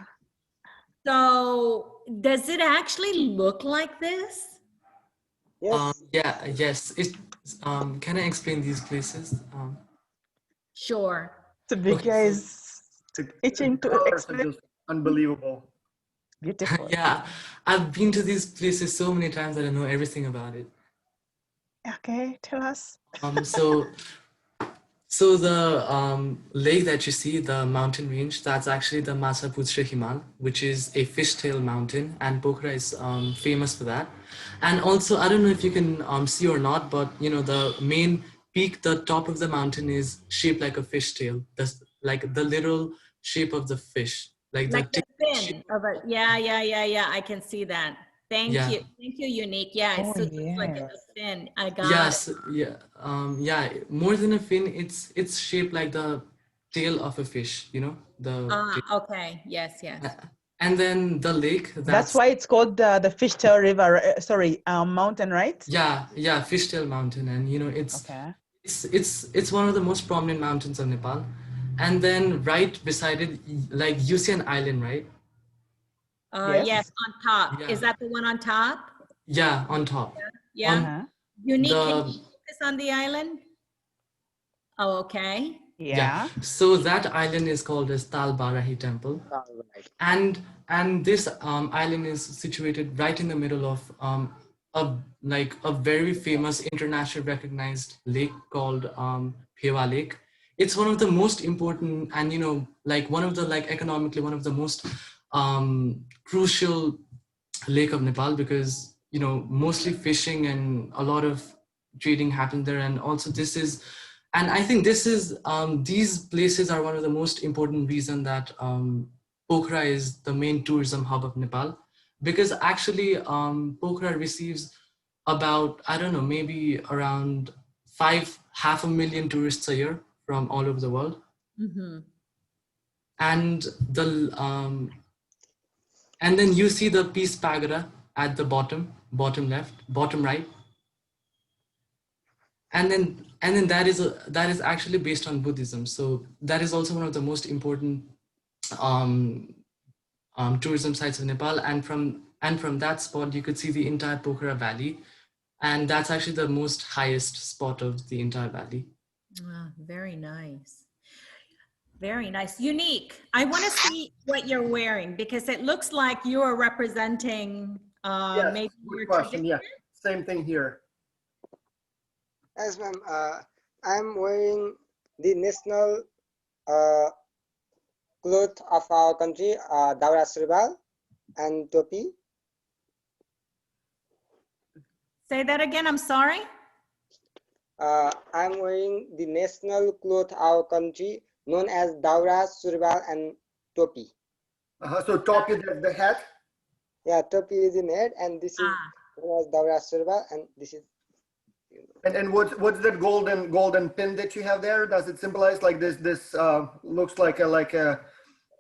So does it actually look like this? Yes. Yes. Can I explain these places? Sure. The big guy is itching to explain. Just unbelievable. Beautiful. Yeah, I've been to these places so many times that I know everything about it. Okay, tell us. So So the lake that you see, the mountain range, that's actually the Masaputra Himal, which is a fishtail mountain, and Pokhara is famous for that. And also, I don't know if you can see or not, but you know the main peak, the top of the mountain is shaped like a fishtail. That's like the literal shape of the fish, like the Like the tail shape. fin of it. Yeah. I can see that. Thank Yeah. you. Thank you, Unique. Yeah, Oh, so just like a yes. fin. I got it. Yes, yeah, yeah. More than a fin, it's shaped like the tail of a fish. You know, Ah, okay. Yes. uh, and then the lake. That's That's why it's called the Fishtail River, sorry, mountain, right? yeah, Fishtail Mountain, and you know, Okay. it's one of the most prominent mountains of Nepal. And then right beside it, like you see an island, right? Yes, Yes. on top. Is Yeah, that the one on top? yeah, on top. Yeah. On Uh-huh. Unique, can you the focus on the island? Oh, okay. Yeah, Yeah. so that island is called as Tal Barahi Temple. All right. And this island is situated right in the middle of a like a very famous internationally recognized lake called Phewa Lake. It's one of the most important, and you know, like one of the, like economically one of the most crucial lake of Nepal, because you know mostly fishing and a lot of trading happen there. And also this is, and I think this is these places are one of the most important reason that Pokhara is the main tourism hub of Nepal, because actually Pokhara receives about, I don't know, maybe around half a million tourists a year from all over the world. Mm-hmm. And the and then you see the Peace Pagoda at the bottom left, bottom right. And then that is actually based on Buddhism. So that is also one of the most important um, tourism sites of Nepal. And from that spot, you could see the entire Pokhara Valley, and that's actually the most highest spot of the entire valley. Ah, very nice. Very nice. Unique. I want to see what you're wearing because it looks like you are representing Yes, maybe good your question. tradition. Yeah, same thing here. Yes, ma'am. I'm wearing the national uh, cloth of our country, Daura Sirbal and Topi. Say that again. I'm sorry. I'm wearing the national cloth of our country known as Daura, Surbal, and Topi. So top is the hat. Yeah, Topi is in head, and this is Ah, known as Daura, Surbal, and this is. And what's that golden pin that you have there? Does it symbolize like this looks like a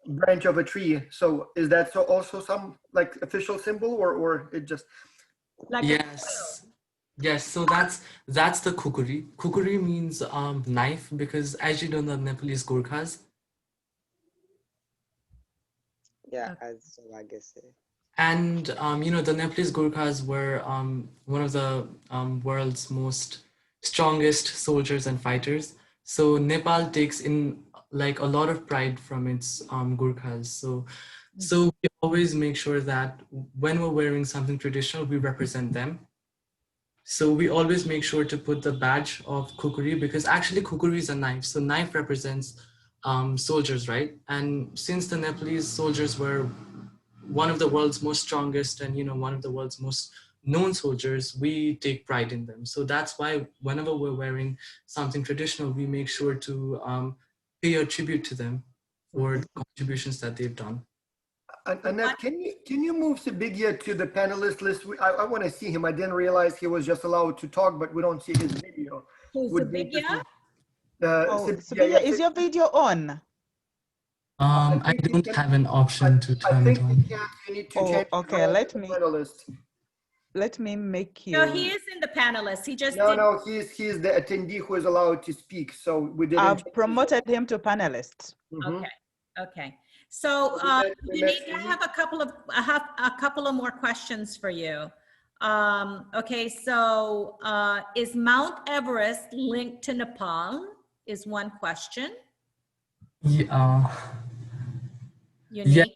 branch of a tree? So is that so also some like official symbol or it just like Yes, so that's the kukuri. Kukuri means knife, because as you know, the Nepalese Gurkhas. Yeah, Okay. as so I guess. And you know, the Nepalese Gurkhas were one of the world's most strongest soldiers and fighters. So Nepal takes in like a lot of pride from its Gurkhas. So we always make sure that when we're wearing something traditional, we represent them. So we always make sure to put the badge of kukuri, because actually kukuri is a knife. So knife represents soldiers, right? And since the Nepalese soldiers were one of the world's most strongest and you know one of the world's most known soldiers, we take pride in them. So that's why whenever we're wearing something traditional, we make sure to pay a tribute to them for the contributions that they've done. Annette, can you move Sibigia to the panelist list? I want to see him. I didn't realize he was just allowed to talk, but we don't see his video. Who's Would the be big interesting. Oh, Sibigia, Sophia, yes, is your video on? I think you don't can- have an option to I turn it think you on. can't. You need to Oh, change the okay. role to the panelist. Let me make you. No, he is in the panelists. He just No, did. no, he's the attendee who is allowed to speak. So we didn't. I've change his promoted him to panelist. role. Mhm. Okay. Okay. So, We met Unique, I have a couple of more questions for you. Okay, so is Mount Everest linked to Nepal? Is one question. Yeah, Unique.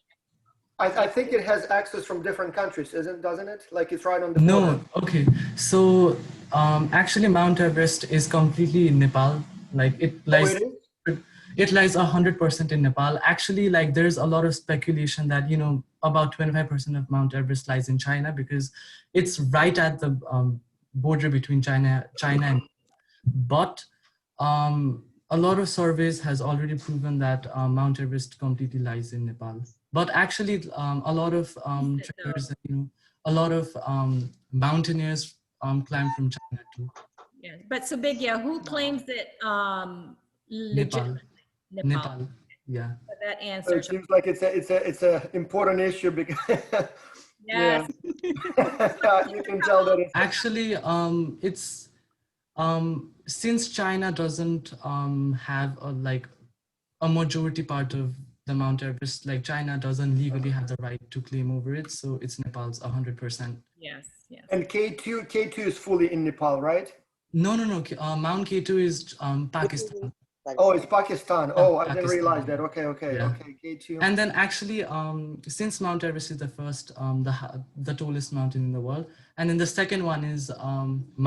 I think it has access from different countries, doesn't it? Like it's right on the border. no, okay. So actually Mount Everest is completely in Nepal. Like it Oh, lies, it is? it lies 100% in Nepal. Actually, like there's a lot of speculation that, you know, about 25% of Mount Everest lies in China because it's right at the border between China and, but a lot of surveys has already proven that Mount Everest completely lies in Nepal. But actually, a lot of trekkers, you know, a lot of mountaineers climb from China too. Yes, but Subigya, who claims it Nepal, legitimately? Nepal. Nepal, yeah. So that So it answers. seems like it's a important issue because yeah, Yes. you can tell that it's Actually, it's since China doesn't have like a majority part of the Mount Everest, like China doesn't legally have the right to claim over it, so it's Nepal's 100%. Yes. Yes. and K2 is fully in Nepal, right? No, no, no. Mount K2 is It is Pakistan. in Oh, it's Pakistan. Yeah, Oh, I didn't Pakistan. realize that. Okay, Yeah. K2. And then actually, since Mount Everest is the first, the tallest mountain in the world, and then the second one is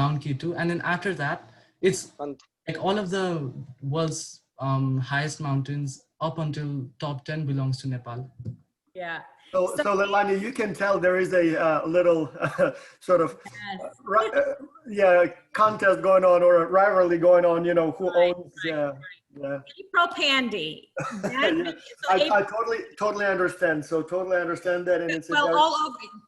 Mount K2, and then after that, it's one. like all of the world's highest mountains up until top 10 belongs to Nepal. Yeah. So Leilani, you can tell there is a little sort of Yes. yeah, contest going on or a rivalry going on. You know who owns yeah. April Pandy. That Yeah. so April, I totally understand. So totally understand that, and it's a well, very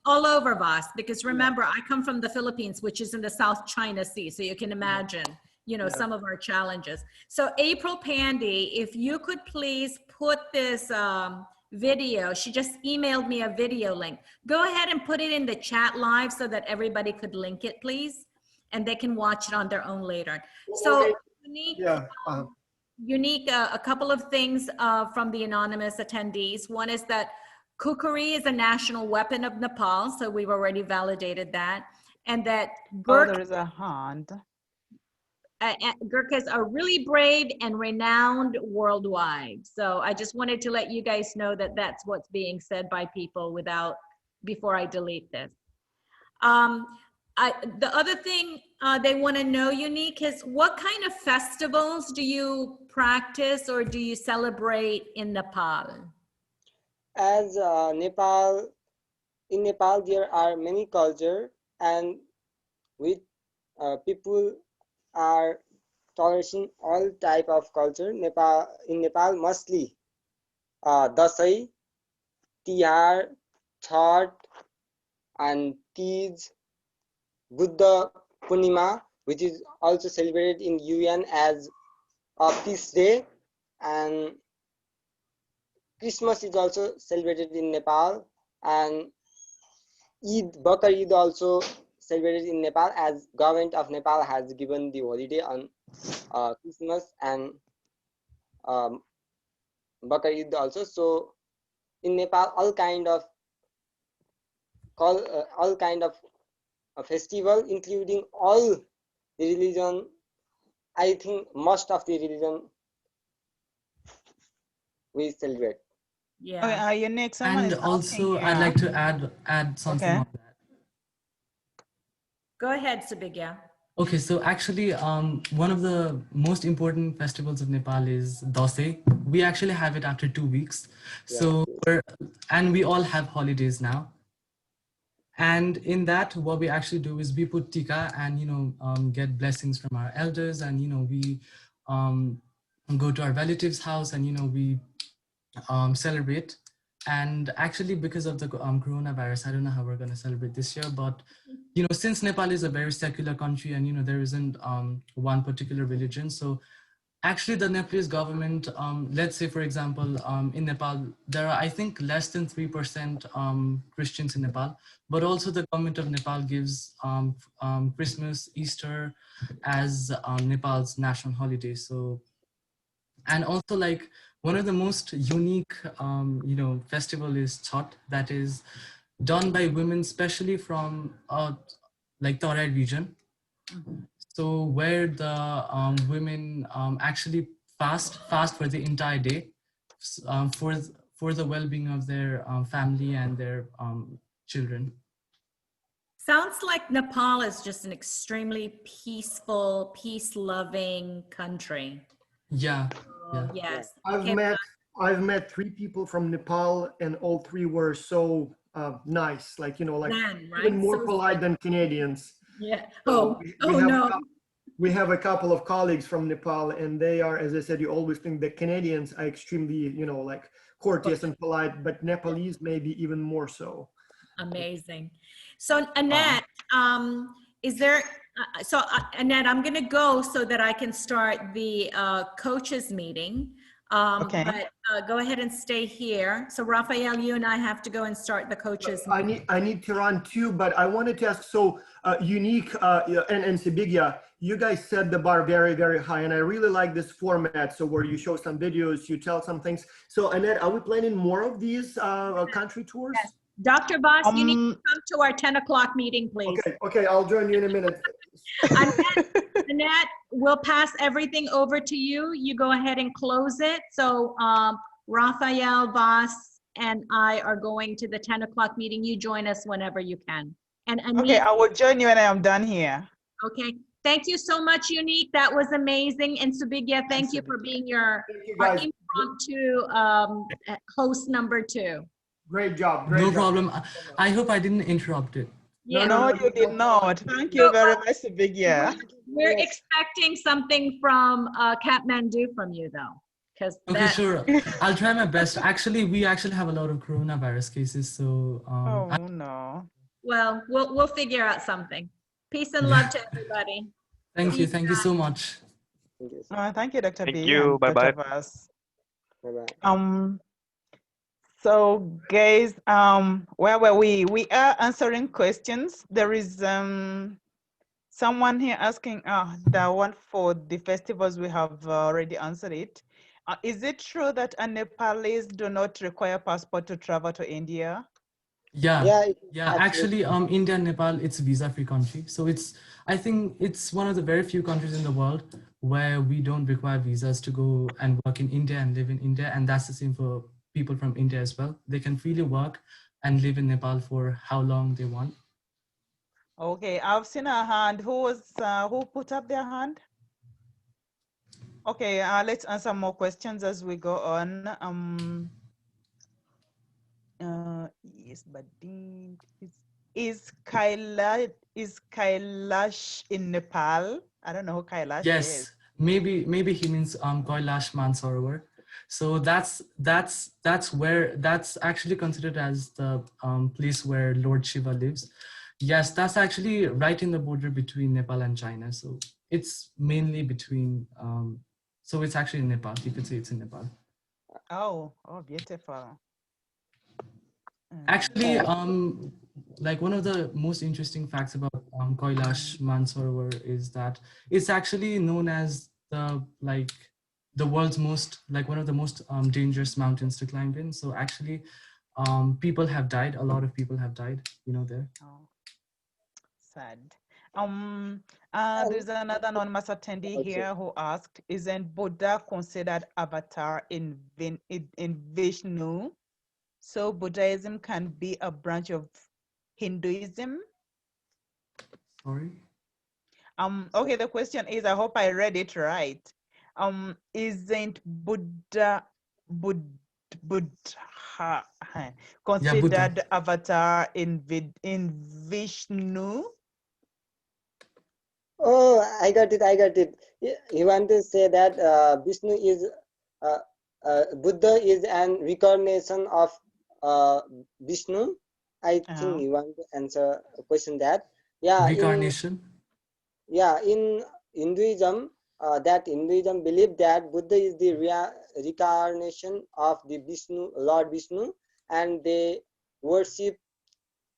all over, boss. Because remember, I come from the Philippines, which is in the South China Sea, so you can imagine, you know, Yeah. some of our challenges. So April Pandy, if you could please put this video, she just emailed me a video link. Go ahead and put it in the chat live so that everybody could link it, please, and they can watch it on their own later. So Unique. yeah. Unique, a couple of things from the anonymous attendees. One is that kukri is a national weapon of Nepal, so we've already validated that. And that Oh, there is a hand. Gurkhas are really brave and renowned worldwide. So I just wanted to let you guys know that that's what's being said by people before I delete this. The other thing they want to know, Unique, is what kind of festivals do you practice or do you celebrate in Nepal? As in Nepal, there are many culture, and with people are tolerating all type of culture. In Nepal, mostly Dasai, Tihar, Chhat, and Tej, Buddha Purnima, which is also celebrated in UN as a peace day, and Christmas is also celebrated in Nepal, and Bakar Eid also celebrated in Nepal as government of Nepal has given the holiday on Christmas and Bakar Eid also. So in Nepal, all kind of a festival, including all the religion. I think most of the religion we celebrate. Yeah. Okay, Unique, someone And is also, asking I'd here. like to add something Okay. on that. Go ahead, Subigya. Okay, so actually, one of the most important festivals of Nepal is Dasai. We actually have it after 2 weeks. So, and we all have holidays now. And in that, what we actually do is we put tika and, you know, get blessings from our elders, and, you know, we go to our relatives' house, and, you know, we celebrate. And actually, because of the coronavirus, I don't know how we're going to celebrate this year, but you know, since Nepal is a very secular country, and you know, there isn't one particular religion, so actually the Nepalese government, let's say for example, in Nepal there are, I think, less than 3% Christians in Nepal, but also the government of Nepal gives Christmas, Easter as Nepal's national holiday. So, and also, like, one of the most unique you know, festival is Chhat, that is done by women, especially from like Tarai region. So where the women actually fast for the entire day, for the well-being of their family and their children. Sounds like Nepal is just an extremely peaceful, peace-loving country. Yeah, yeah. Yes. I've Okay. met 3 people from Nepal, and all 3 were so nice, like, like Zen, even right? more So polite zen. than Canadians. Yeah. So Oh, we oh have no. we have a couple of colleagues from Nepal, and they are, as I said, you always think the Canadians are extremely, like courteous and polite, but Nepalese maybe even more so. Amazing. So Annette, is there, Annette, I'm going to go so that I can start the coaches meeting. Okay. But go ahead and stay here. So Raphael, you and I have to go and start the coaches meeting. I need to run too, but I wanted to ask, so Unique and Sibigya, you guys set the bar very, very high, and I really like this format, so where you show some videos, you tell some things. So Annette, are we planning more of these country tours? Yes. Dr. Voss, you need to come to our 10 o'clock meeting, please. Okay, I'll join you in a minute. Annette, we'll pass everything over to you. You go ahead and close it. So Raphael, Voss, and I are going to the 10 o'clock meeting. You join us whenever you can. And Anit, Okay, I will join you when I am done here. okay. Thank you so much, Unique. That was amazing. And Subigya, thank you for being our impromptu host number 2. Great job. No problem. I hope I didn't interrupt it. Yeah. No, you did not. Thank you very much, Sibigya. We're expecting something from Kathmandu from you, though. Okay, sure. I'll try my best. Actually, we actually have a lot of coronavirus cases, so oh no. Well, we'll figure out something. Peace and love to everybody. Thank you so much. Thank you, Dr. Thank B. you. And Bye-bye. Dr. Voss. Bye-bye. So guys, where were we? We are answering questions. There is someone here asking, the one for the festivals, we have already answered it. Is it true that Nepalese do not require passport to travel to India? Yeah. Actually, India and Nepal, it's a visa-free country. So I think it's one of the very few countries in the world where we don't require visas to go and work in India and live in India. And that's the same for people from India as well. They can freely work and live in Nepal for how long they want. Okay, I've seen a hand. Who put up their hand? Okay, let's answer more questions as we go on. Yes, but is Kailash in Nepal? I don't know who Kailash is. Maybe he means Kailash Mansarovar. So that's actually considered as the place where Lord Shiva lives. Yes, that's actually right in the border between Nepal and China. So it's mainly between. So it's actually in Nepal. You could say it's in Nepal. Oh, beautiful. Actually, like one of the most interesting facts about Kailash Mansarovar is that it's actually known as the world's most, like one of the most dangerous mountains to climb in. So actually, people have died. A lot of people have died, there. Oh, sad. There's another anonymous attendee here who asked, isn't Buddha considered avatar in Vishnu? So Buddhism can be a branch of Hinduism? Sorry? Okay, the question is, I hope I read it right. Isn't Buddha considered avatar in Vishnu? Oh, I got it. You want to say that Vishnu is Buddha is an reincarnation of Vishnu? I think you want to answer a question that. Yeah. Reincarnation? In Hinduism, Hinduism believe that Buddha is the reincarnation of the Lord Vishnu, and they worship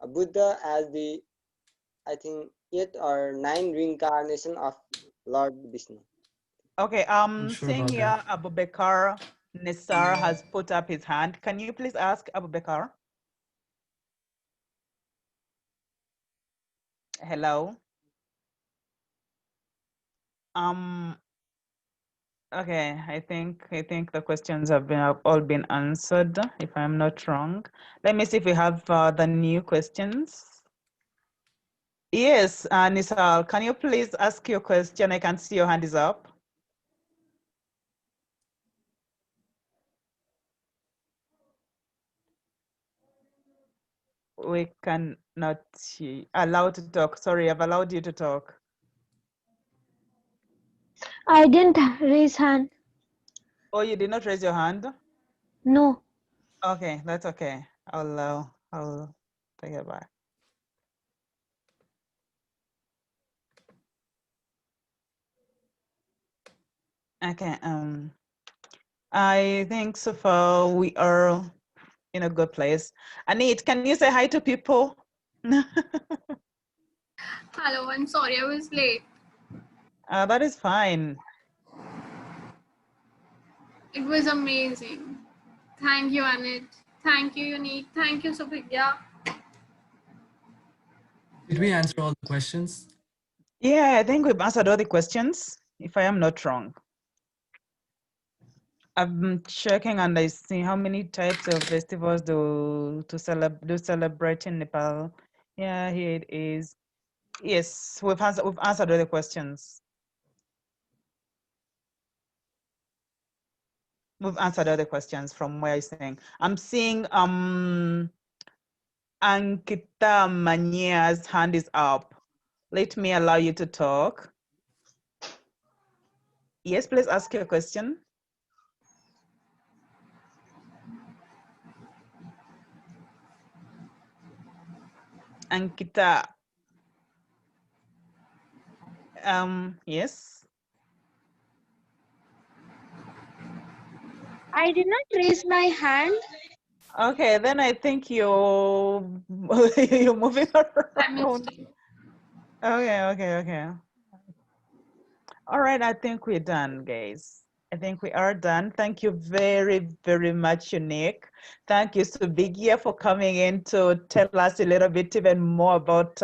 Buddha as the, I think, 8 or 9 reincarnation of Lord Vishnu. Okay, seeing here Abu Bakr Nisar has put up his hand. Can you please ask Abu Bakr? Hello. Okay, I think the questions have all been answered, if I'm not wrong. Let me see if we have the new questions. Yes, Nisal, can you please ask your question? I can see your hand is up. We cannot allow to talk. Sorry, I've allowed you to talk. I didn't raise hand. Oh, you did not raise your hand? No. Okay, that's okay. I'll take it back. Okay, I think so far we are in a good place. Anit, can you say hi to people? Hello, I'm sorry I was late. That is fine. It was amazing. Thank you, Anit. Thank you, Unique. Thank you, Subhigya. Did we answer all the questions? Yeah, I think we've answered all the questions, if I am not wrong. I'm checking and I see how many types of festivals do celebrate in Nepal. Yeah, here it is. Yes, we've answered all the questions. We've answered all the questions from where I'm saying. I'm seeing Ankita Mania's hand is up. Let me allow you to talk. Yes, please ask your question. Ankita. Yes. I did not raise my hand. Okay, then I think you're you're moving I missed around. it. Okay. All right, I think we're done, guys. I think we are done. Thank you very, very much, Unique. Thank you, Subigia, for coming in to tell us a little bit even more about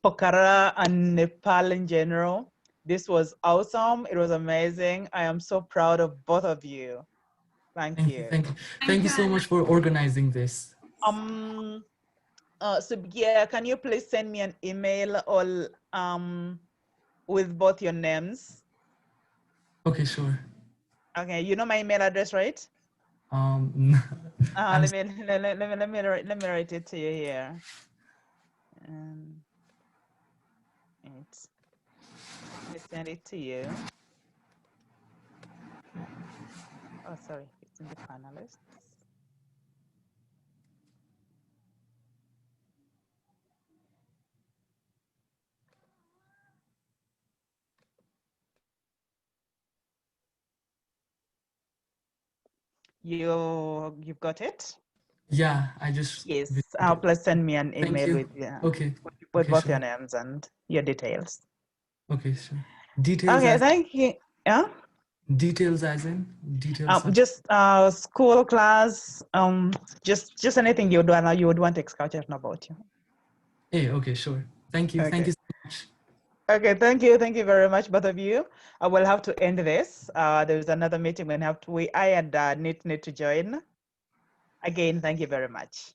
Pokhara and Nepal in general. This was awesome. It was amazing. I am so proud of both of you. Thank Thank you, you. thank you so much for organizing this. Subigia, can you please send me an email or with both your names? Okay, sure. Okay, you know my email address, right? I'm Let me write it to you here. Let me send it to you. Oh, sorry, it's in the panelists. You've got it? yeah, I just Yes. received it. Please send me an Thank email you. with Okay. with Okay, both sure. your names and your details. Okay, sure. Details Okay, as thank you. Yeah. details as in details. Just school, class, just anything you would want Excalibur to know about you. Hey, okay, sure. Thank you. Thank Okay. you so much. Okay, thank you very much, both of you. I will have to end this. There's another meeting I and need to join. Again, thank you very much.